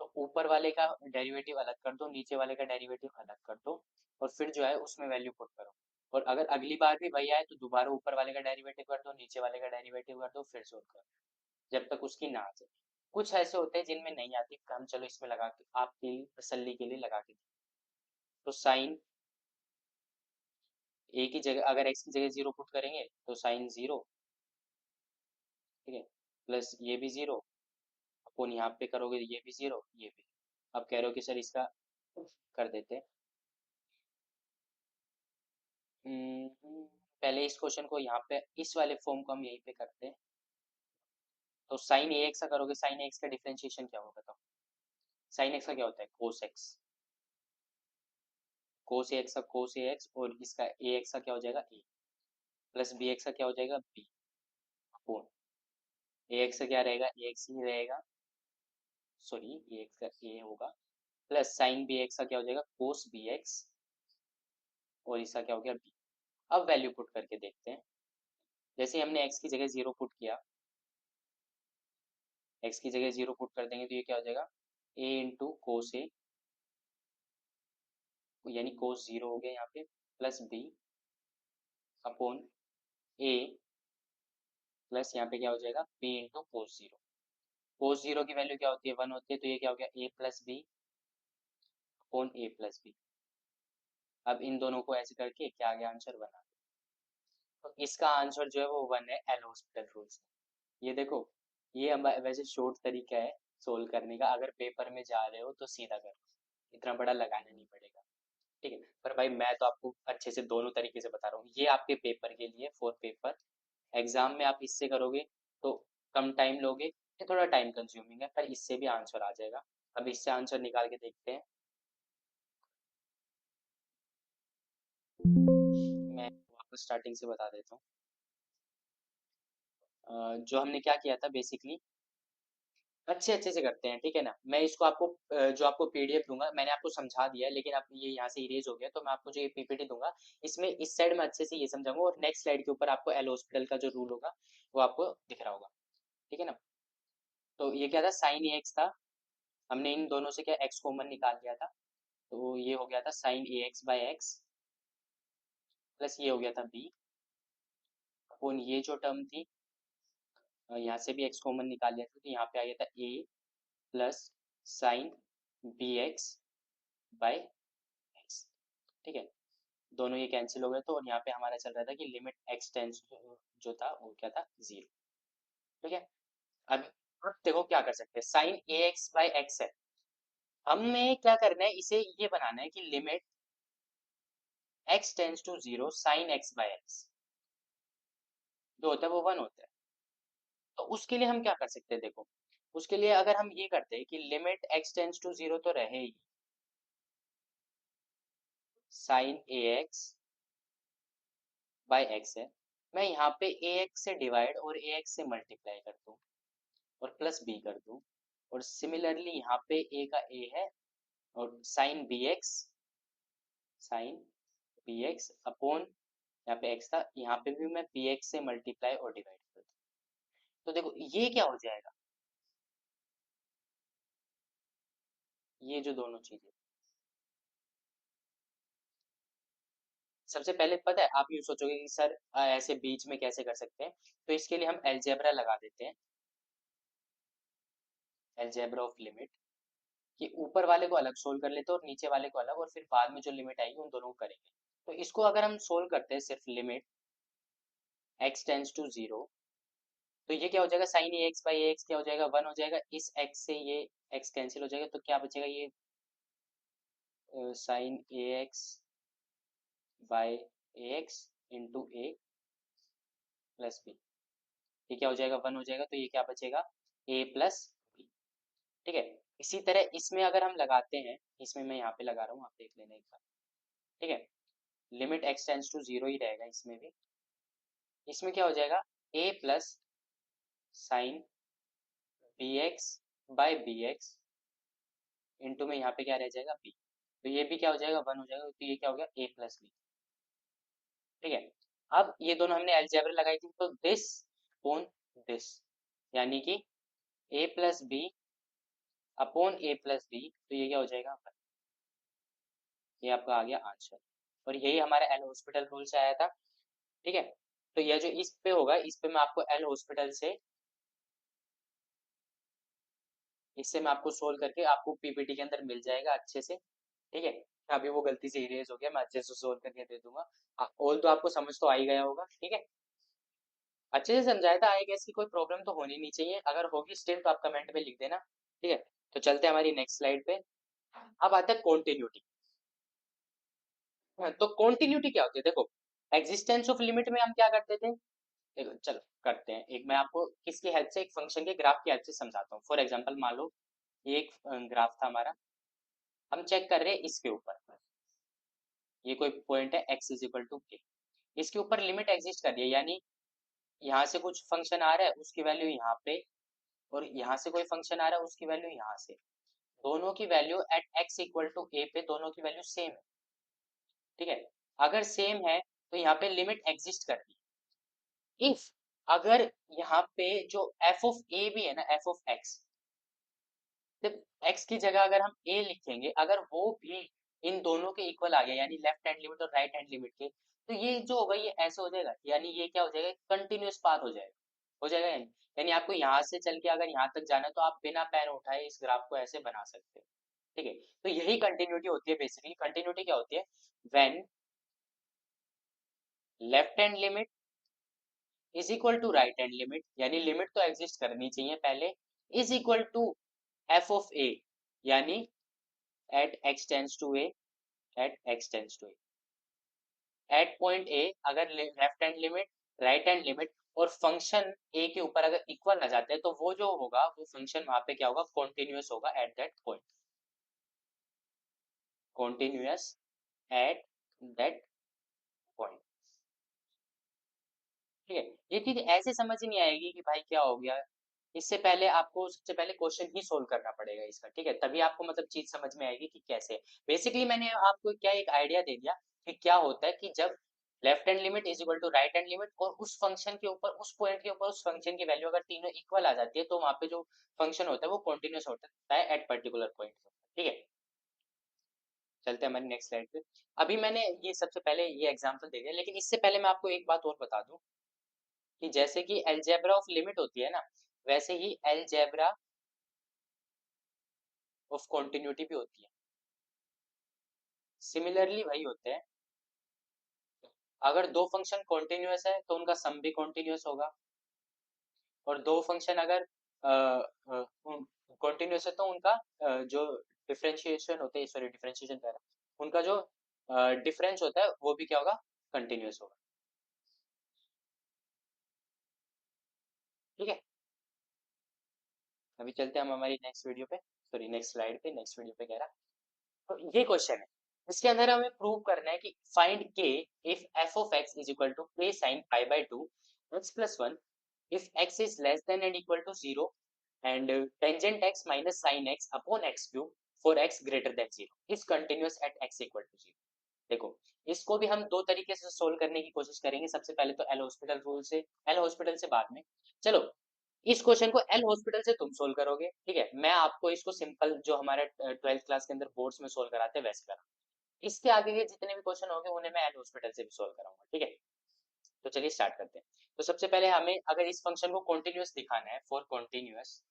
तो ऊपर वाले का डेरिवेटिव अलग कर दो, नीचे वाले का डेरिवेटिव अलग कर दो, और फिर जो है उसमें वैल्यू पुट करो। और अगर अगली बार भी वही आए तो दोबारा ऊपर वाले का डेरिवेटिव कर दो, नीचे वाले का डेरिवेटिव कर दो, फिर सोल्व करो जब तक उसकी ना आ जाए। कुछ ऐसे होते हैं जिनमें नहीं आती, हम चलो इसमें लगा के आपके लिए तसल्ली के लिए लगा के दी। तो साइन ए की जगह अगर एक्स की जगह जीरो पुट करेंगे तो साइन जीरो, ठीक है, प्लस ये भी जीरो, अपन यहाँ पे करोगे ये भी जीरो ये भी। अब कह रहे हो कि सर इसका कर देते हैं, पहले इस क्वेश्चन को यहाँ पे इस वाले फॉर्म को हम यहीं पे करते हैं। तो साइन ए एक्स का करोगे, साइन एक्स का डिफरेंशिएशन क्या होगा? बताओ, साइन एक्स का क्या होता है? Cos x. कोस ए एक्स का कोस ए एक्स, और इसका ए एक्स का क्या हो जाएगा? ए। प्लस बी एक्स का क्या हो जाएगा? बी अपॉन ए एक्स का क्या रहेगा? ए एक्स ही रहेगा, सॉरी ए एक्स का ए होगा, प्लस साइन बी एक्स का क्या हो जाएगा? कोस बी एक्स, और इसका क्या हो गया? बी। अब वैल्यू पुट करके देखते हैं। जैसे हमने x की जगह 0 पुट किया, x की जगह 0 पुट कर देंगे तो ये क्या हो जाएगा? a इंटू कोस ए, यानी कोस 0 हो गया यहाँ पे, plus b upon a, plus यहाँ पे क्या हो जाएगा? b into cos 0। कोस 0 की वैल्यू क्या होती है? 1 होती है, तो ये क्या हो गया? a plus b upon a plus b. अब इन दोनों को ऐसे करके क्या आ गया? आंसर बना। तो इसका आंसर जो है वो 1 है, एल हॉस्पिटल रूल से। ये देखो, ये हम वैसे शॉर्ट तरीका है सोल्व करने का। अगर पेपर में जा रहे हो तो सीधा करो, इतना बड़ा लगाना नहीं पड़ेगा, ठीक है। पर भाई मैं तो आपको अच्छे से दोनों तरीके से बता रहा हूँ, ये आपके पेपर के लिए, फॉर पेपर एग्जाम में आप इससे करोगे तो कम टाइम लोगे, ये थोड़ा टाइम कंज्यूमिंग है, पर इससे भी आंसर आ जाएगा। अब इससे आंसर निकाल के देखते हैं। मैं वापस स्टार्टिंग से बता देता हूँ। जो हमने क्या किया था बेसिकली, अच्छे अच्छे से करते हैं, ठीक है ना। मैं इसको आपको जो आपको पीडीएफ दूंगा, मैंने आपको समझा दिया है, लेकिन अब ये यहाँ से इरेज हो गया, तो मैं आपको जो ये पीपीटी दूंगा, इसमें इस साइड में अच्छे से ये समझाऊंगा, और नेक्स्ट स्लाइड के ऊपर आपको एल हॉस्पिटल का जो रूल होगा वो आपको दिख रहा होगा, ठीक है ना। तो ये क्या था? साइन ए एक्स था, हमने इन दोनों से क्या एक्स कॉमन निकाल लिया था, तो ये हो गया था sine A x by x, plus ये हो गया था बी अपॉन ये जो टर्म थी, यहाँ से भी एक्स कॉमन निकाल लिया था, तो यहाँ पे आ गया था A plus sine B x by X, ठीक है। दोनों ये कैंसिल हो गए, तो और यहाँ पे हमारा चल रहा था कि लिमिट एक्स टेंस जो था वो क्या था? 0, ठीक है। अब देखो क्या कर सकते हैं, sine A x by x है, हमें क्या करना है? इसे ये बनाना है कि limit x tends to 0 sine x by x जो होता है वो 1 होता है। तो उसके लिए हम क्या कर सकते हैं? देखो, उसके लिए अगर हम ये करते हैं कि लिमिट एक्स टेंस टू 0 तो रहे ही, sine A x by x है, मैं यहाँ पे ए एक्स से डिवाइड और ए एक्स से मल्टीप्लाई कर दूँ और प्लस बी कर दूँ, और सिमिलरली यहाँ पे ए का ए है, और साइन बी एक्स अपॉन यहाँ पे एक्स था, यहाँ पे भी मैं बी एक्स से मल्टीप्लाई और डिवाइड कर दूँ, तो देखो ये क्या हो जाएगा? ये जो दोनों चीजें, सबसे पहले पता है आप यूँ सोचोगे कि सर ऐसे बीच में कैसे कर सकते हैं, तो इसके लिए हम अलजेब्रा लगा देते हैं, अलजेब्रा ऑफ लिमिट, कि ऊपर वाले को अलग सोल्व कर लेते हैं और नीचे वाले को अलग, और फिर बाद में जो लिमिट आएगी उन दोनों को करेंगे। तो इसको अगर हम सोल्व करते हैं सिर्फ लिमिट x टेंस टू 0, तो ये क्या हो जाएगा? Sine A x by a x क्या हो जाएगा? 1 हो जाएगा, इस x से ये x कैंसिल हो जाएगा, तो क्या बचेगा? ये sine A x by a x into a plus b, ये क्या हो जाएगा? 1 हो जाएगा, तो ये क्या बचेगा? a प्लस बी, ठीक है। इसी तरह इसमें अगर हम लगाते हैं, इसमें मैं यहाँ पे लगा रहा हूँ, आप देख लेना एक बार, ठीक है। लिमिट x टेंस टू 0 ही रहेगा इसमें भी, इसमें क्या हो जाएगा? a plus sine B x by b x into में यहाँ पे क्या रह जाएगा? b, तो ये भी क्या हो जाएगा? 1 हो जाएगा, तो ये क्या हो गया? a प्लस बी, ठीक है। अब ये दोनों हमने अलजेब्रा लगाई थी, तो दिस अपॉन दिस, यानी कि a plus b upon a plus b, तो ये क्या हो जाएगा? ये आपका आ गया आंसर, और यही हमारा एल हॉस्पिटल रूल से आया था, ठीक है। तो यह जो इस पे होगा, इस पे मैं आपको एल हॉस्पिटल से, इससे मैं आपको सोल्व करके आपको पीपीटी के अंदर मिल जाएगा अच्छे से, ठीक है। अभी वो गलती से इरेज हो गया, मैं अच्छे से सोल्व करके दे दूंगा। ऑल तो आपको समझ तो आ ही गया होगा, ठीक है। अच्छे से समझाया था, आई गेस की कोई प्रॉब्लम तो होनी नहीं चाहिए, अगर होगी स्टिल तो आप कमेंट में लिख देना, ठीक है। तो चलते हैं हमारी नेक्स्ट स्लाइड पे। अब आता है कॉन्टिन्यूटी। तो कॉन्टिन्यूटी क्या होती है? देखो, एग्जिस्टेंस ऑफ लिमिट में हम क्या करते थे, देखो चलो करते हैं, एक मैं आपको किसकी हेल्प से, एक फंक्शन के ग्राफ की हेल्प से समझाता हूँ। फॉर एग्जांपल मान लो ये एक ग्राफ था हमारा, हम चेक कर रहे हैं इसके ऊपर, ये कोई पॉइंट है x इज इक्वल टू के, इसके ऊपर लिमिट एग्जिस्ट कर रही है, यानी यहाँ से कुछ फंक्शन आ रहा है उसकी वैल्यू यहाँ पे, और यहाँ से कोई फंक्शन आ रहा है उसकी वैल्यू यहाँ से, दोनों की value at x equal to A पे दोनों की वैल्यू सेम है, ठीक है। अगर सेम है तो यहाँ पे लिमिट एग्जिस्ट करती है। इफ अगर यहाँ पे जो f ऑफ a भी है ना, f ऑफ x, सिर्फ x की जगह अगर हम a लिखेंगे, अगर वो भी इन दोनों के इक्वल आ गया, यानी लेफ्ट हैंड लिमिट और राइट हैंड लिमिट के, तो ये जो होगा ये ऐसे हो जाएगा, यानी ये क्या हो जाएगा, कंटिन्यूअस पाथ हो जाएगा यानी आपको यहाँ से चल के अगर यहाँ तक जाना है तो आप बिना पैर उठाए इस ग्राफ को ऐसे बना सकते हो, ठीक है। तो यही कंटिन्यूटी होती है, बेसिकली कंटिन्यूटी क्या होती है, when left hand limit is equal to right hand limit, यानी लिमिट तो एग्जिस्ट करनी चाहिए पहले, is equal to F of A, यानी at X tends to A, at X tends to A, at point A अगर left hand limit, right hand limit और function A के ऊपर अगर इक्वल आ जाते हैं तो वो जो होगा वो फंक्शन वहां पे क्या होगा, कॉन्टिन्यूअस होगा at that point, continuous at that point, ठीक है। ये चीज ऐसे समझ ही नहीं आएगी कि भाई क्या हो गया, इससे पहले आपको सबसे पहले क्वेश्चन ही सोल्व करना पड़ेगा इसका, ठीक है, तभी आपको मतलब चीज समझ में आएगी कि कैसे। बेसिकली मैंने आपको क्या एक आइडिया दे दिया कि क्या होता है कि जब left hand limit is equal to right hand limit और उस फंक्शन के ऊपर, उस पॉइंट के ऊपर उस फंक्शन की वैल्यू अगर तीनों इक्वल आ जाती है तो वहां पे जो फंक्शन होता है वो कॉन्टिन्यूस होता है एट पर्टिकुलर पॉइंट, ठीक है। चलते हैं हमारी नेक्स्ट स्लाइड पे। अभी मैंने ये सबसे पहले ये एग्जांपल दे दिया, लेकिन इससे पहले मैं आपको एक बात और बता दूं कि जैसे कि अलजेब्रा ऑफ लिमिट होती है ना, वैसे ही अलजेब्रा ऑफ कॉन्टिन्यूटी भी होती है, सिमिलरली वही होते हैं। अगर दो फंक्शन कॉन्टिन्यूअस है तो उनका सम भी कॉन्टिन्यूअस होगा, और दो फंक्शन अगर कॉन्टिन्यूअस है तो उनका जो डिफरेंशिएशन होते हैं, सॉरी डिफरेंशिएशन कह रहा हूं, उनका जो डिफरेंस होता है वो भी क्या होगा, कंटिन्यूअस होगा, ठीक है। अभी चलते हैं हम हमारी नेक्स्ट वीडियो पे, सॉरी नेक्स्ट स्लाइड पे, नेक्स्ट वीडियो पे कह रहा। तो ये क्वेश्चन है, इसके अंदर हमें प्रूव करना है कि find K if F of X is equal to K sine pi by two x plus one, if x is less than and equal to 0 and tangent x minus sin x upon x cube for x greater than 0 is continuous at x equal to 0। देखो इसको भी हम दो तरीके से solve करने की कोशिश करेंगे, सबसे पहले तो एल हॉस्पिटल रूल से, एल हॉस्पिटल से बाद में। चलो इस क्वेश्चन को एल हॉस्पिटल से तुम सोल्व करोगे, ठीक है, मैं आपको इसको सिंपल जो हमारे 12th क्लास के अंदर बोर्ड्स में सोल्व कराते हैं वैसे करा, इसके आगे के जितने भी क्वेश्चन होंगे उन्हें मैं एल हॉस्पिटल से भी सोल्व कराऊंगा, ठीक है। तो चलिए स्टार्ट करते हैं। तो सबसे पहले हमें अगर इस फंक्शन को कॉन्टिन्यूअस दिखाना है, for continuous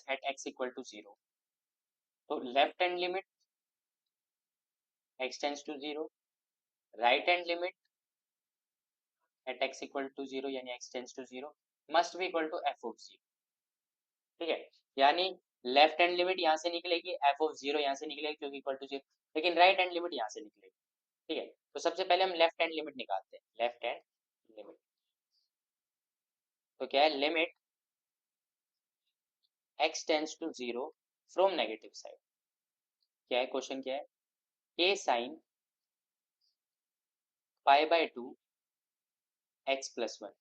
at x equal to 0, तो left hand limit x tends to 0, right hand limit at x equal to 0 यानी x tends to 0 must be equal to F of 0, ठीक है। यानी लेफ्ट हैंड लिमिट यहाँ से निकलेगी, F of 0 यहाँ से निकलेगी क्योंकि इक्वल टू 0, लेकिन राइट हैंड लिमिट यहाँ से निकलेगी, ठीक है। तो सबसे पहले हम लेफ्ट हैंड लिमिट निकालते हैं, लेफ्ट हैंड लिमिट, तो क्या है, limit x tends to 0 from negative side, क्या है क्वेश्चन, क्या है, k sine pi by two x plus one,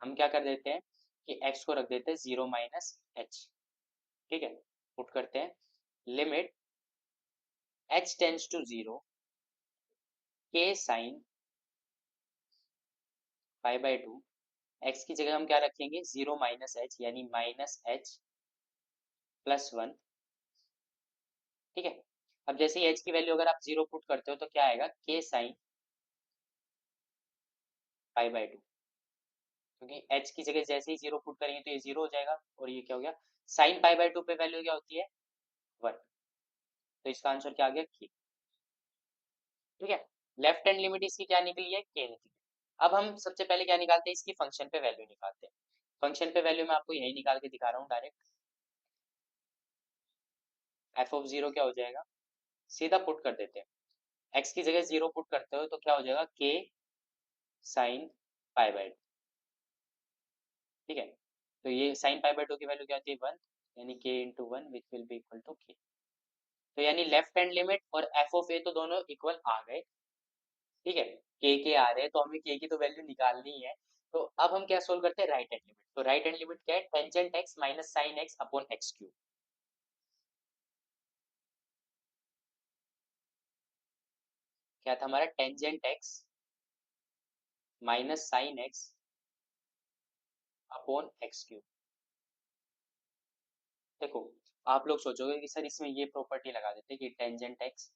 हम क्या कर देते हैं कि x को रख देते हैं 0 माइनस एच, ठीक है। पुट करते हैं limit h tends to 0 k sine pi by two, x की जगह हम क्या रखेंगे 0 माइनस एच यानी माइनस एच प्लस वन, ठीक है। अब जैसे ही h की वैल्यू अगर आप 0 पुट करते हो तो क्या आएगा, k sine pi by to, क्योंकि h की जगह जैसे ही 0 पुट करेंगे तो ये 0 हो जाएगा, और ये क्या हो गया, साइन पाई बाय टू पे वैल्यू क्या होती है 1, तो इसका आंसर क्या आ गया k, ठीक है। लेफ्ट हैंड लिमिट इसकी क्या निकली है, k निकली। अब हम सबसे पहले क्या निकालते हैं, इसकी फंक्शन पे वैल्यू निकालते हैं। फंक्शन पे वैल्यू मैं आपको यही निकाल के दिखा रहा हूँ डायरेक्ट, एफ ऑफ जीरो क्या हो जाएगा, सीधा पुट कर देते हैं, एक्स की जगह जीरो पुट करते हो तो क्या हो जाएगा, के साइन पाई बाई, ठीक है। तो ये साइन पाई बाई टू की वैल्यू क्या होती है, वन, यानी k into one which will be equal to k. तो यानी लेफ्ट हैंड लिमिट और एफ ऑफ ए तो दोनों इक्वल आ गए, ठीक है, के आ रहे हैं तो हमें के की तो वैल्यू निकालनी है। तो अब हम क्या सोल्व करते हैं, राइट हैंड लिमिट। तो राइट हैंड लिमिट क्या है, tangent x minus sine x upon x cube. क्या था हमारा, tangent x minus sine x upon x cube. देखो, आप लोग सोचोगे कि सर इसमें ये प्रॉपर्टी लगा देते कि टेंजेंट एक्स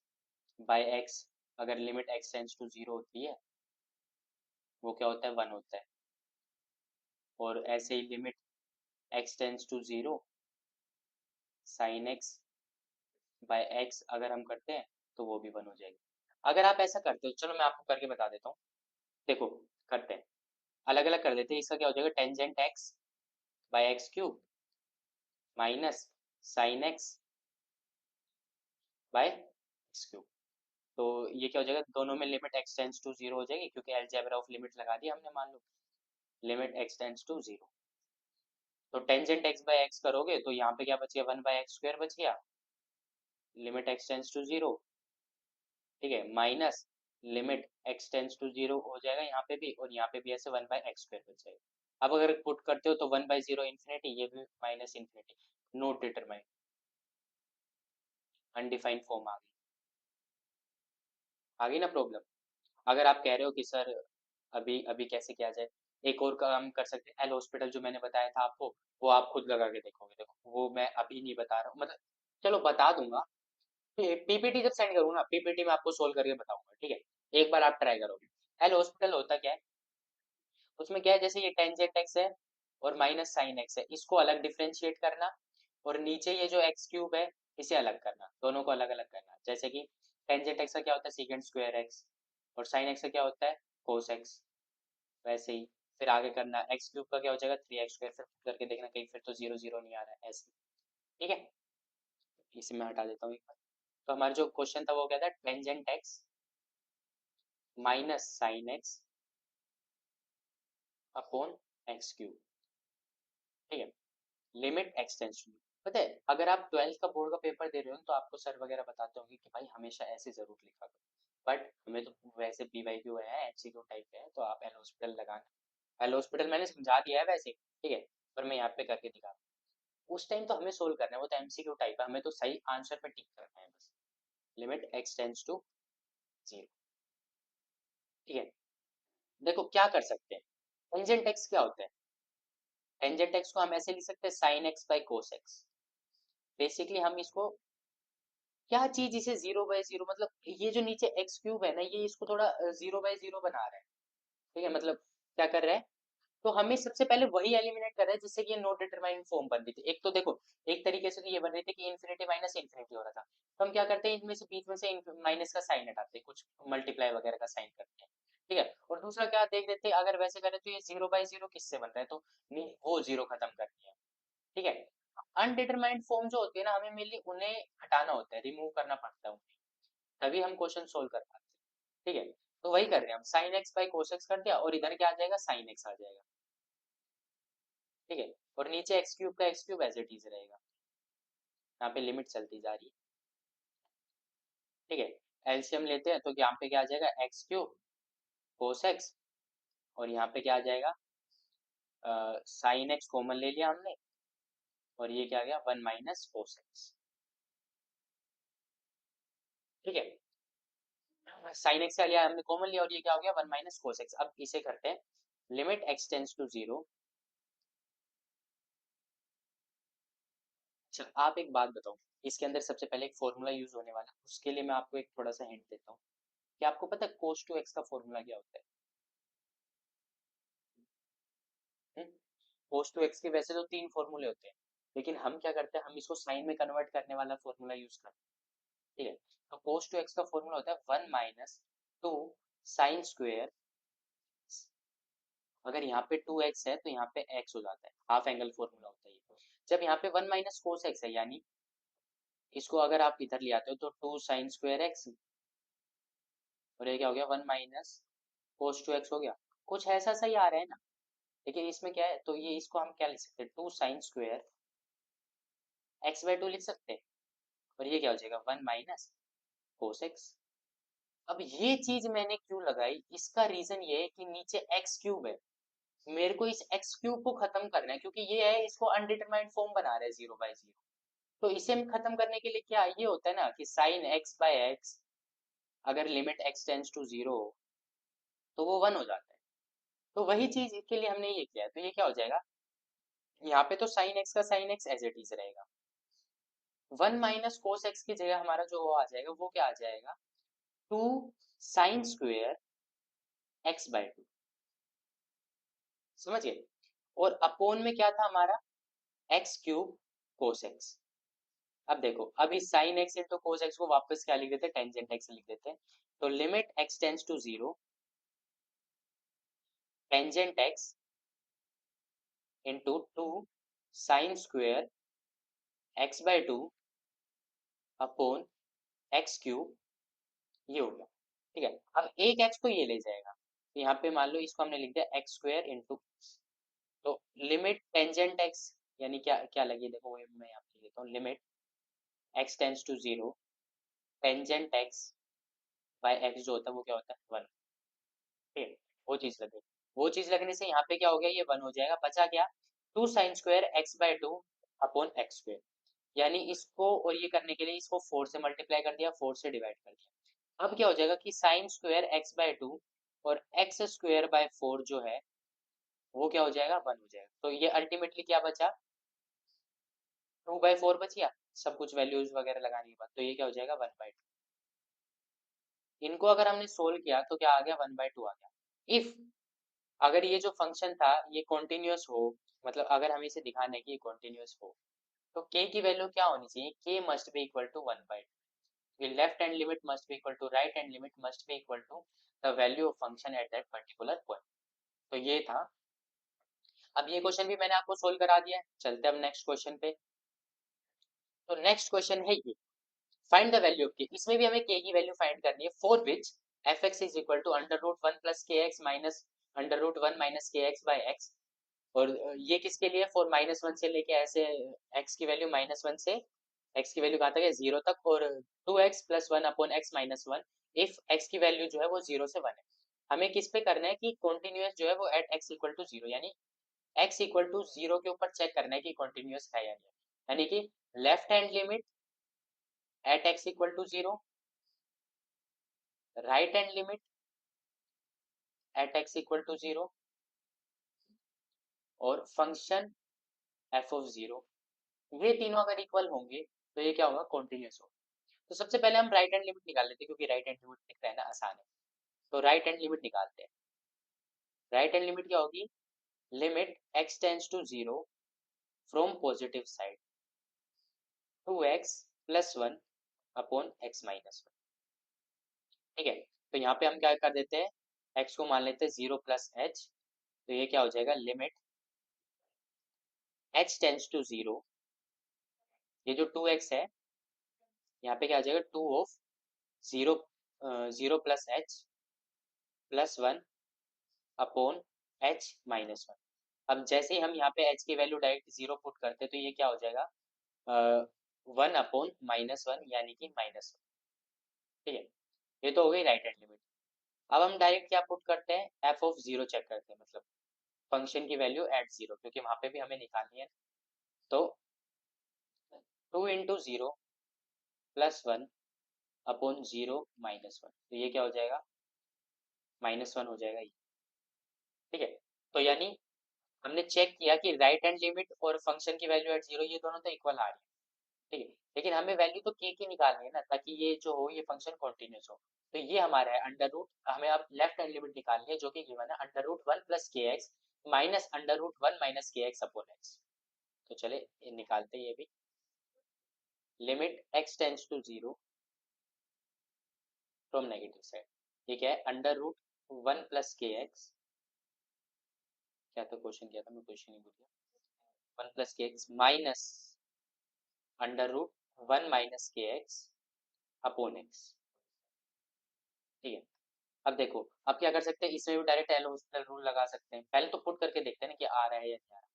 बाय एक्स, अगर limit x tends to zero होती है वो क्या होता है, वन होता है। और ऐसे ही limit x tends to zero sine x by x अगर हम करते हैं तो वो भी वन हो जाएगी। अगर आप ऐसा करते हो, चलो मैं आपको करके बता देता हूँ। देखो, करते हैं, अलग अलग कर देते हैं। इसका क्या हो जाएगा, tangent x by x cube minus sine x by x cube. तो ये क्या हो जाएगा, दोनों में limit x tends to zero हो जाएगी, क्योंकि अलजेब्रा ऑफ लिमिट लगा दी हमने, मान लो limit x tends to zero. तो टेंजेंट एक्स बाय एक्स करोगे तो यहाँ पे क्या बच गया, वन बाय एक्स स्क्वायर बच गया, limit x tends to zero, ठीक है, minus limit x tends to zero हो जाएगा यहाँ पे भी, और यहाँ पे भी ऐसे वन बाय एक्स स्क्वायर बच जाएगा। अब अगर पुट करते हो तो वन बाय जीरो इन्फिनिटी, ये भी minus infinity, not determine, undefined form आ गई ना प्रॉब्लम। अगर आप कह रहे हो कि सर अभी अभी कैसे किया जाए, एक और काम कर सकते हैं, एल हॉस्पिटल जो मैंने बताया था आपको, वो आप खुद लगा के देखोगे। देखो वो मैं अभी नहीं बता रहा हूँ, मतलब चलो बता दूंगा, पीपीटी जब सेंड करूँ ना, पीपीटी में आपको सोल्व करके बताऊंगा, ठीक है, एक बार आप ट्राई करोगे। एल हॉस्पिटल होता क्या है, उसमें क्या है, जैसे ये टेंजेंट एक्स है और माइनस साइन एक्स है, इसको अलग डिफ्रेंशिएट करना, और नीचे ये जो एक्स क्यूब है इसे अलग करना, दोनों को अलग अलग करना। जैसे कि टेंजेंट एक्स का क्या होता है, सेकंड स्क्वायर एक्स, और साइन एक्स का क्या होता है, कोस एक्स। वैसे ही फिर आगे करना, एक्स क्यूब का क्या हो जाएगा, थ्री एक्स स्क्वायर, फिर करके देखना कहीं फिर तो जीरो जीरो नहीं आ रहा है ऐसे, ठीक है। इसे मैं हटा देता हूँ एक बार। तो हमारा जो क्वेश्चन था वो क्या था, tangent x minus sine x upon x cube, ठीक है, लिमिट एक्सटेंशन। पता है, अगर आप ट्वेल्थ का बोर्ड का पेपर दे रहे हो तो आपको सर वगैरह बताते होंगे कि भाई हमेशा ऐसे जरूर लिखा करो, बट हमें तो वैसे पीवाईक्यू है, एमसीक्यू टाइप है, तो आप एल हॉस्पिटल लगाना। एल हॉस्पिटल मैंने समझा दिया है वैसे, ठीक है, पर मैं यहाँ पे करके दिखा रहा हूँ। उस टाइम तो हमें सोल्व करना है, वो तो एमसीक्यू टाइप है, हमें तो सही आंसर पे टिक करना है बस, limit x tends to zero, ठीक है। देखो क्या कर सकते हैं, टेंजेंट एक्स क्या होता है, टेंजेंट एक्स को हम ऐसे लिख सकते हैं, sign x by cos x. Basically हम इसको, क्या चीज इसे जीरो बाय जीरो, मतलब ये जो नीचे एक्स क्यूब है ना, ये इसको थोड़ा जीरो बाय जीरो बना रहा है, ठीक है, मतलब क्या कर रहा है, तो हमें सबसे पहले वही एलिमिनेट कर रहा है जिससे कि ये नॉट डिटरमाइनिंग फॉर्म बन रही थी। एक तो देखो, एक तरीके से तो ये बन रही थी कि इन्फिनिटी माइनस इन्फिनिटी हो रहा था, तो हम क्या करते हैं, इनमें से बीच में से माइनस का साइन हटाते हैं, कुछ मल्टीप्लाई वगैरह का साइन करते हैं, ठीक है। और दूसरा क्या देख देते हैं, अगर वैसे करें तो ये जीरो बाय जीरो किससे बन रहा है, तो वो जीरो खत्म करनी है, ठीक है। अनडिटरमाइंड फॉर्म जो होती है ना, हमें मेनली उन्हें हटाना होता है, रिमूव करना पड़ता है उन्हें, तभी हम क्वेश्चन सोल्व कर पाते हैं, ठीक है। तो वही कर रहे हैं हम, sign x by cos x कर दिया, और इधर क्या आ जाएगा, साइन एक्स आ जाएगा, ठीक है। और नीचे एक्स क्यूब का x cube as it is रहेगा, यहाँ पे लिमिट चलती जा रही है, ठीक है। एलसीएम लेते हैं तो यहाँ पे क्या आ जाएगा, एक्स क्यूब कोस एक्स, और यहाँ पे क्या आ जाएगा, साइन एक्स कॉमन ले लिया हमने, और ये क्या आ गया, वन माइनस कोस एक्स, ठीक है। साइन एक्स का लिया हमने कॉमन लिया, और ये क्या हो गया, वन माइनस कोस एक्स। अब इसे करते हैं, limit x tends to zero. चल आप एक बात बताओ, इसके अंदर सबसे पहले एक फॉर्मूला यूज होने वाला है, उसके लिए मैं आपको एक थोड़ा सा हिंट देता हूँ। क्या आपको पता है कोस टू एक्स का फॉर्मूला क्या होता है, कोस टू एक्स के वैसे तो तीन फॉर्मूले होते हैं, लेकिन हम क्या करते हैं, हम इसको साइन में कन्वर्ट करने वाला फॉर्मूला यूज करते हैं, ठीक है। तो कोस टू एक्स का फॉर्मूला होता है one minus two sine square, अगर यहाँ पे टू एक्स है तो यहाँ पे एक्स हो जाता है, हाफ एंगल फॉर्मूला होता है ये। जब यहाँ पे वन माइनस कोस एक्स है, यानी इसको अगर आप इधर ले आते हो तो 2 sin² x, और ये क्या हो गया 1 - cos 2x हो गया। कुछ ऐसा सही आ रहा है ना, लेकिन इसमें क्या है, तो ये इसको हम क्या लिख सकते हैं, 2 sin² x/2 लिख सकते हैं, और ये क्या हो जाएगा 1 - cos x। अब ये चीज मैंने क्यों लगाई, इसका रीजन ये है कि नीचे x³ है, मेरे को इस x³ को खत्म करना है, क्योंकि ये है इसको अनडिटरमाइंड फॉर्म बना रहे हैं 0/0। तो इसे हम खत्म करने के लिए क्या ये होता है ना कि sin x/x, अगर लिमिट x टेंड्स टू 0 तो वो 1 हो जाता है। तो वही चीज के लिए हमने ये किया है, तो ये क्या हो जाएगा, यहाँ पे तो sin x का sin x as it is रहेगा, 1 - cos x की जगह हमारा जो वो आ जाएगा, वो क्या आ जाएगा 2 sin² x/2, समझ गए। और अपोन में क्या था हमारा x³ cos x। अब देखो, अब इस sin x into cos x को वापस क्या लिख देते हैं, टेंजेंट x लिख देते हैं। तो limit x tends to 0, tangent x into 2 sin² x/2 upon x³, ये हो गया। ठीक है, अब एक x को ये ले जाएगा, तो यहाँ पे मान लो इसको हमने लिख दिया x² इंटू, तो लिमिट टेंजेंट x, यानी क्या क्या लगी देखो, वो मैं यहाँ पे लिखता हूँ, limit x tends to 0, tangent x by x जो होता है वो क्या होता है 1। ठीक है, वो चीज लगे, वो चीज लगने से यहाँ पे क्या हो गया, ये 1 हो जाएगा, बचा क्या 2 sin² x/2 अपॉन x²। यानी इसको और ये करने के लिए इसको 4 से मल्टीप्लाई कर दिया, 4 से डिवाइड कर दिया। अब क्या हो जाएगा कि sin² x/2 और x² by 4 जो है वो क्या हो जाएगा 1 हो जाएगा। तो ये अल्टीमेटली क्या बचा 2/4 बच गया, सब कुछ वैल्यूज वगैरह लगाने के बाद, तो ये क्या हो जाएगा 1/2। इनको अगर हमने सोल्व किया तो क्या आ गया 1/2 आ गया। इफ अगर ये जो फंक्शन था ये कॉन्टिन्यूअस हो, मतलब अगर हमें इसे दिखाना है कि ये कॉन्टिन्यूअस हो, तो k की वैल्यू क्या होनी चाहिए, k must be equal to 1/2। Left hand limit must be equal to right hand limit must be equal to the value of function at that particular point. तो ये था। अब ये क्वेश्चन भी मैंने आपको सोल्व करा दिया है, चलते हैं अब नेक्स्ट क्वेश्चन पे। तो नेक्स्ट क्वेश्चन है ये, find the value of k। इसमें भी हमें k की वैल्यू फाइंड करनी है, for which f(x) is equal to √1 plus kx minus √1 minus kx by x। और ये किसके लिए, फॉर -1 से लेके ऐसे x की वैल्यू -1 से x की वैल्यू कहाँ तक है 0 तक, और 2x plus 1 upon x minus 1 if x की वैल्यू जो है वो 0 से 1 है। हमें किस पे करना है कि कॉन्टिन्यूअस जो है वो एट x इक्वल टू 0, यानी x इक्वल टू 0 के ऊपर चेक करना है कि कॉन्टिन्यूअस है या नहीं, यानी कि left hand limit at x equal to 0, right hand limit at x equal to 0, और फंक्शन f ऑफ 0, ये तीनों अगर इक्वल होंगे तो ये क्या होगा कॉन्टिन्यूअस होगा। तो सबसे पहले हम राइट हैंड लिमिट निकाल लेते हैं, क्योंकि राइट हैंड लिमिट दिखता है ना, आसान है। तो राइट हैंड लिमिट निकालते हैं। राइट हैंड लिमिट क्या होगी, limit x tends to 0 from positive side 2x plus 1 upon x minus 1। ठीक है, तो यहाँ पे हम क्या कर देते हैं, x को मान लेते हैं 0 प्लस h, तो ये क्या हो जाएगा लिमिट h टेंड्स टू 0, ये जो 2x है यहाँ पे क्या आ जाएगा 2 of 0 0 plus h plus 1 upon h minus 1। अब जैसे ही हम यहाँ पे h की वैल्यू डायरेक्ट 0 पुट करते हैं तो ये क्या हो जाएगा 1/-1, यानी कि -1। ठीक है, ये तो हो गई राइट हैंड लिमिट। अब हम डायरेक्ट क्या पुट करते हैं, f ऑफ 0 चेक करते हैं, मतलब फंक्शन की वैल्यू एट 0, क्योंकि वहां पे भी हमें निकालनी है। तो 2 इंटू 0 प्लस 1 अपॉन 0 माइनस 1, तो ये क्या हो जाएगा -1 हो जाएगा ये। ठीक है, तो यानी हमने चेक किया कि राइट हैंड लिमिट और फंक्शन की वैल्यू एट 0 ये दोनों तो इक्वल आ रही है। ठीक है, लेकिन हमें वैल्यू तो k की निकालनी है ना, ताकि ये जो हो ये फंक्शन कॉन्टिन्यूस हो। तो ये हमारा है अंडर रूट, हमें अब लेफ्ट हैंड लिमिट निकालनी है, जो कि गिवन है √1 plus kx minus √1 minus kx upon x। तो चले ये निकालते हैं, ये भी limit x tends to 0 from negative side, ये क्या है √1 प्लस kx, क्या था क्वेश्चन, क्या था मैं क्वेश्चन ही भूल गया, 1 plus kx minus √1 one minus के एक्स अपॉन एक्स। ठीक है, अब देखो, अब क्या कर सकते हैं, इसमें भी डायरेक्ट एल हॉस्पिटल रूल लगा सकते हैं। पहले तो पुट करके देखते हैं ना कि आ रहा है या नहीं आ रहा।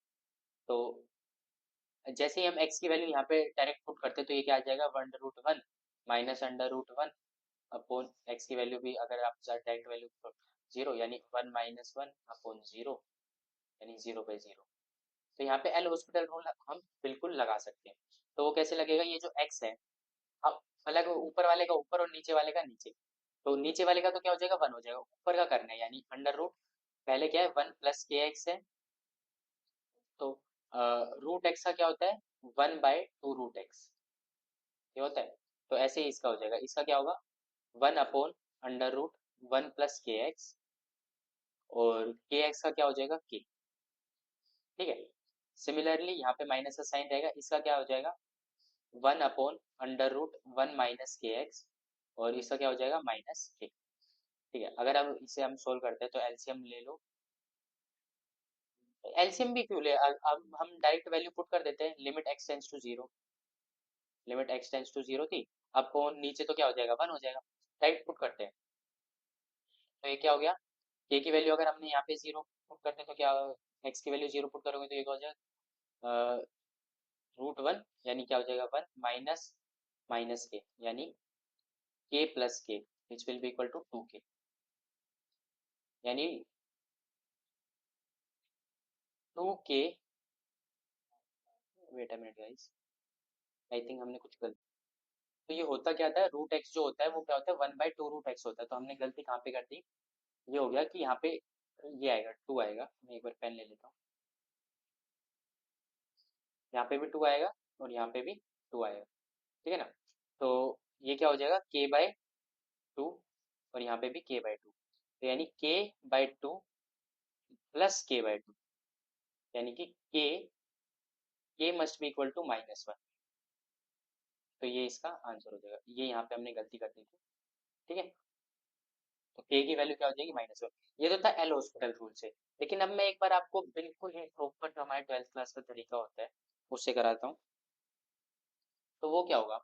तो जैसे ही हम x की वैल्यू यहाँ पे डायरेक्ट पुट करते हैं तो ये क्या आ जाएगा, under root one minus under root one upon x की वैल्यू भी अगर आप डायरेक्ट वैल्यू जीरो, यानी one minus one upon zero, यानी जीरो बाई जीरो। तो यहाँ पे एल हॉस्पिटल रूल हम बिल्कुल लगा सकते हैं। तो वो कैसे लगेगा, ये जो x है, अब अलग ऊपर वाले का ऊपर और नीचे वाले का नीचे। तो नीचे वाले का तो क्या हो जाएगा, वन हो जाएगा, ऊपर का करना है यानी अंडर रूट, पहले क्या है वन प्लस के एक्स है, तो रूट एक्स का क्या होता है, one by two root x, ये होता है। तो ऐसे ही इसका हो जाएगा, इसका क्या होगा, one upon under root one plus के एक्स, और के एक्स का क्या हो जाएगा के। ठीक है, सिमिलरली यहाँ पे माइनस का साइन रहेगा, इसका क्या हो जाएगा, one upon under root one minus के एक्स, और इसका क्या हो जाएगा माइनस के। ठीक है, अगर अब इसे हम सोल्व करते हैं तो एलसीएम ले लो। एलसीएम भी क्यों ले, अब हम डायरेक्ट वैल्यू पुट कर देते हैं, limit x tends to zero, limit x tends to zero थी, अब नीचे तो क्या हो जाएगा, वन हो जाएगा, डायरेक्ट पुट करते हैं। तो ये क्या हो गया, के की वैल्यू अगर हमने यहाँ पे जीरो पुट करते हैं तो क्या, एक्स की वैल्यू जीरो पुट करोगे तो ये क्या हो जाएगा, रूट वन, यानी क्या हो जाएगा वन माइनस माइनस के, यानी k plus k, which will be equal to two k, यानी two k, wait a minute guys, I think हमने कुछ गलती। तो ये होता क्या था, रूट एक्स जो होता है वो क्या होता है, one by two root x होता है, तो हमने गलती कहाँ पे कर दी, ये हो गया कि यहाँ पे ये आएगा टू आएगा, मैं एक बार पेन ले लेता हूँ, यहाँ पे भी टू आएगा और यहाँ पे भी टू आएगा, ठीक है ना। तो ये क्या हो जाएगा, के बाय टू, और यहाँ पे भी के बाय टू, तो यानी k by two plus k by two, यानी कि k must be equal to minus one. तो ये इसका आंसर हो जाएगा, ये यहाँ पे हमने गलती कर दी थी। ठीक है, तो के की वैल्यू क्या हो जाएगी, माइनस वन। ये तो था एल हॉस्पिटल रूल से। लेकिन अब मैं एक बार आपको बिल्कुल ही प्रॉपर जो हमारे ट्वेल्थ क्लास का तरीका होता है उससे कराता हूँ। तो वो क्या होगा,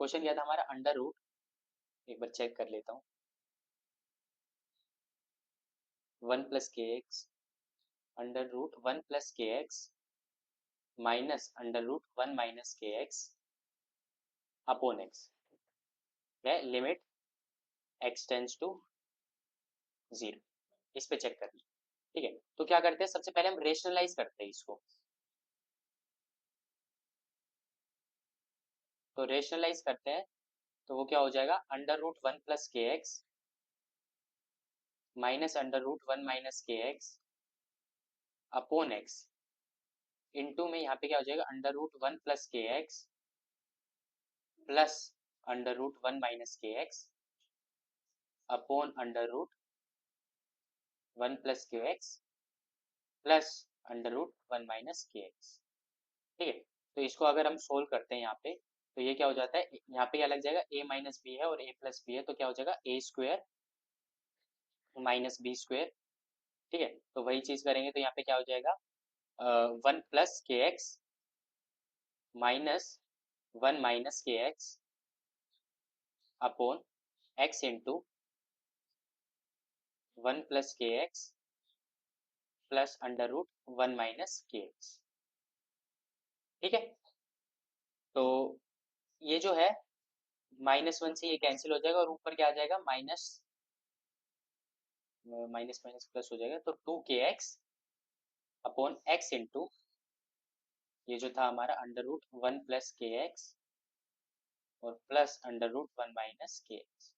क्वेश्चन क्या था हमारा, अंडर रूट, एक बार चेक कर लेता हूँ, वन प्लस के X under root one plus के X minus under root one minus के एक्स अपॉन एक्स है, limit x tends to zero, इस पे चेक करना। ठीक है, तो क्या करते हैं, सबसे पहले हम रेशनलाइज करते हैं इसको। तो रेशनलाइज करते हैं, तो वो क्या हो जाएगा, अंडर रूट वन प्लस के X minus under root one minus के एक्स अपॉन एक्स, इनटू में यहाँ पे क्या हो जाएगा, अंडर रूट वन प्लस के X plus under root one minus के X upon under root one plus के X plus under root one minus के एक्स। ठीक है, तो इसको अगर हम सोल्व करते हैं यहाँ पे, तो ये क्या हो जाता है, यहाँ पे क्या लग जाएगा, a माइनस बी है और a प्लस बी है, तो क्या हो जाएगा ए स्क्वायर माइनस बी स्क्वायर। ठीक है, तो वही चीज करेंगे तो यहाँ पे क्या हो जाएगा, वन प्लस के एक्स माइनस वन माइनस के X upon X into one plus के X plus under root one minus के एक्स। ठीक है, तो ये जो है माइनस वन से ये कैंसिल हो जाएगा और ऊपर क्या आ जाएगा, माइनस माइनस माइनस प्लस हो जाएगा, तो टू के एक्स अपॉन एक्स इंटू ये जो था हमारा अंडर रूट वन प्लस के एक्स और plus under root one minus के एक्स।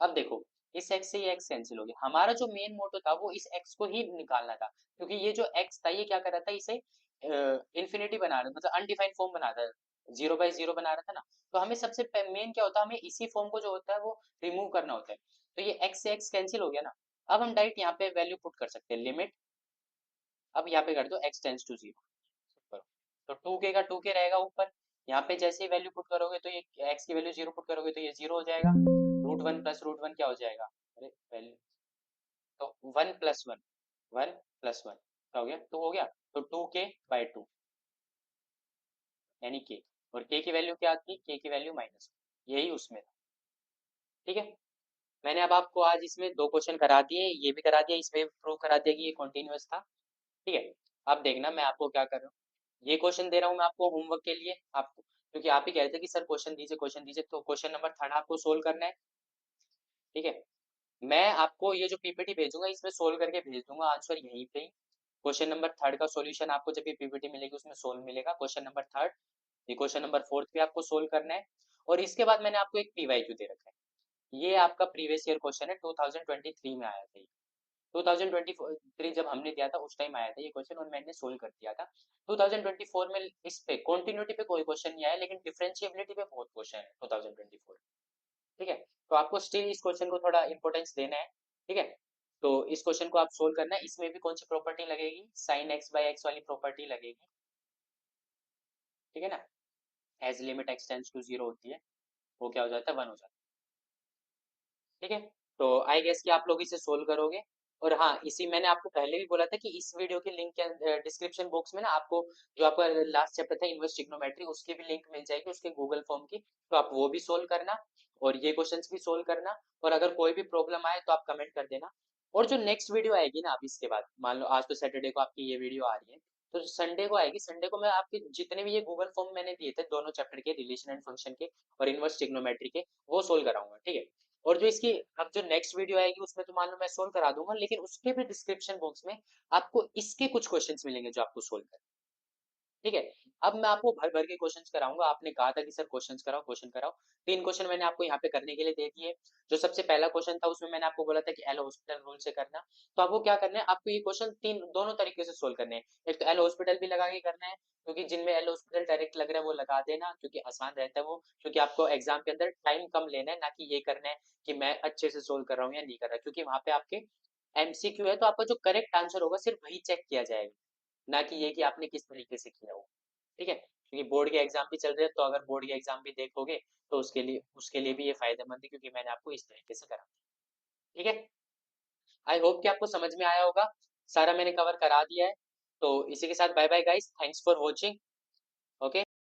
अब देखो, इस x से ये x कैंसिल हो गया, हमारा जो मेन मोटो था वो इस x को ही निकालना था, क्योंकि ये जो x था ये क्या कर रहा था, इसे इन्फिनिटी बना रहा, मतलब अनडिफाइंड फॉर्म बना रहा था, जीरो बाई जीरो बना रहा था ना। तो हमें सबसे मेन क्या होता है, हमें इसी फॉर्म को जो होता है वो रिमूव करना होता है। तो ये x से x कैंसिल हो गया ना, अब हम डायरेक्ट यहाँ पे वैल्यू पुट कर सकते हैं, लिमिट, अब यहाँ पे कर दो x टेंस टू जीरो, तो टू के का टू के रहेगा ऊपर, यहाँ पे जैसे ही वैल्यू पुट करोगे तो ये x की वैल्यू जीरो पुट करोगे तो ये जीरो हो जाएगा, root one plus root one क्या हो जाएगा, अरे वैल्यू, तो one plus one, one plus one क्या हो गया, टू हो गया, तो टू के बाय टू यानी के, और के की वैल्यू क्या थी, के की वैल्यू माइनस, यही उसमें था। ठीक है, मैंने अब आपको आज इसमें 2 क्वेश्चन करा दिए, ये भी करा दिया, इसमें प्रूव करा दिया कि ये कॉन्टिन्यूअस था। ठीक है, अब देखना मैं आपको क्या कर रहा हूँ, ये क्वेश्चन दे रहा हूँ मैं आपको होमवर्क के लिए आपको, क्योंकि आप ही कह रहे थे कि सर क्वेश्चन दीजिए, तो क्वेश्चन नंबर 3 आपको सोल्व करना है। ठीक है, मैं आपको ये जो पीपीटी भेजूंगा इसमें सोल्व करके भेज दूंगा आंसर यहीं पे ही। क्वेश्चन नंबर 3 का सॉल्यूशन आपको जब ये पीपीटी मिलेगी उसमें सोल्व मिलेगा, क्वेश्चन नंबर 3, ये क्वेश्चन नंबर 4 भी आपको सोल्व करना है। और इसके बाद मैंने आपको एक पीवाईक्यू दे रखा है, ये आपका प्रीवियस ईयर क्वेश्चन है, 2023 में आया था ये। 2023 जब हमने दिया था उस टाइम आया था ये क्वेश्चन और मैंने सोल्व कर दिया था। 2024 में इस पे कॉन्टिन्यूटी पे कोई क्वेश्चन नहीं आया, लेकिन डिफरेंशिएबिलिटी पे बहुत क्वेश्चन है 2024। ठीक है, तो आपको स्टिल इस क्वेश्चन को थोड़ा इंपॉर्टेंस देना है। ठीक है, तो इस क्वेश्चन को आप सोल्व करना है, इसमें भी कौन सी प्रॉपर्टी लगेगी, साइन एक्स बाई एक्स वाली प्रॉपर्टी लगेगी। ठीक है ना, as limit x tends to zero होती है, वो क्या हो जाता है, 1 हो जाता है। ठीक है, तो आई गेस कि आप लोग इसे सोल्व करोगे। और हाँ, इसी मैंने आपको पहले भी बोला था कि इस वीडियो के लिंक के डिस्क्रिप्शन बॉक्स में ना आपको जो आपका लास्ट चैप्टर था इन्वर्स ट्रिग्नोमेट्री, उसकी भी लिंक मिल जाएगी, उसके गूगल फॉर्म की, तो आप वो भी सोल्व करना और ये क्वेश्चंस भी सोल्व करना। और अगर कोई भी प्रॉब्लम आए तो आप कमेंट कर देना। और जो नेक्स्ट वीडियो आएगी ना, आप इसके बाद मान लो आज तो सैटरडे को आपकी ये वीडियो आ रही है, तो संडे को आएगी, संडे को मैं आपके जितने भी ये गूगल फॉर्म मैंने दिए थे दोनों चैप्टर के, रिलेशन एंड फंक्शन के और इन्वर्स ट्रिग्नोमेट्री के, वो सोल्व कराऊंगा। ठीक है, और जो इसकी अब जो नेक्स्ट वीडियो आएगी उसमें तो मान लो मैं सोल्व करा दूंगा, लेकिन उसके भी डिस्क्रिप्शन बॉक्स में आपको इसके कुछ क्वेश्चंस मिलेंगे जो आपको सोल्व करने। ठीक है, अब मैं आपको भर भर के क्वेश्चंस कराऊंगा, आपने कहा था कि सर क्वेश्चंस कराओ क्वेश्चन कराओ, 3 क्वेश्चन मैंने आपको यहाँ पे करने के लिए दे दिए। जो सबसे पहला क्वेश्चन था उसमें मैंने आपको बोला था कि एल हॉस्पिटल रूल से करना, तो आपको क्या करना है, आपको ये क्वेश्चन तीन दोनों तरीके से सोल्व करने हैं। एक तो एल हॉस्पिटल भी लगा के करना है, क्योंकि जिनमें एल हॉस्पिटल डायरेक्ट लग रहा है वो लगा देना, क्योंकि आसान रहता है वो, क्योंकि आपको एग्जाम के अंदर टाइम कम लेना है, ना कि ये करना है कि मैं अच्छे से सोल्व कर रहा हूँ या नहीं कर रहा, क्योंकि वहां पे आपके एमसीक्यू है, तो आपका जो करेक्ट आंसर होगा सिर्फ वही चेक किया जाएगा, ना कि ये कि आपने किस तरीके से किया हो। ठीक है, क्योंकि बोर्ड के एग्जाम भी चल रहे हैं, तो अगर बोर्ड के एग्जाम भी देखोगे तो उसके लिए भी ये फायदेमंद है, क्योंकि मैंने आपको इस तरीके से करा। ठीक है, आई होप कि आपको समझ में आया होगा, सारा मैंने कवर करा दिया है। तो इसी के साथ bye bye guys, thanks for watching. Okay.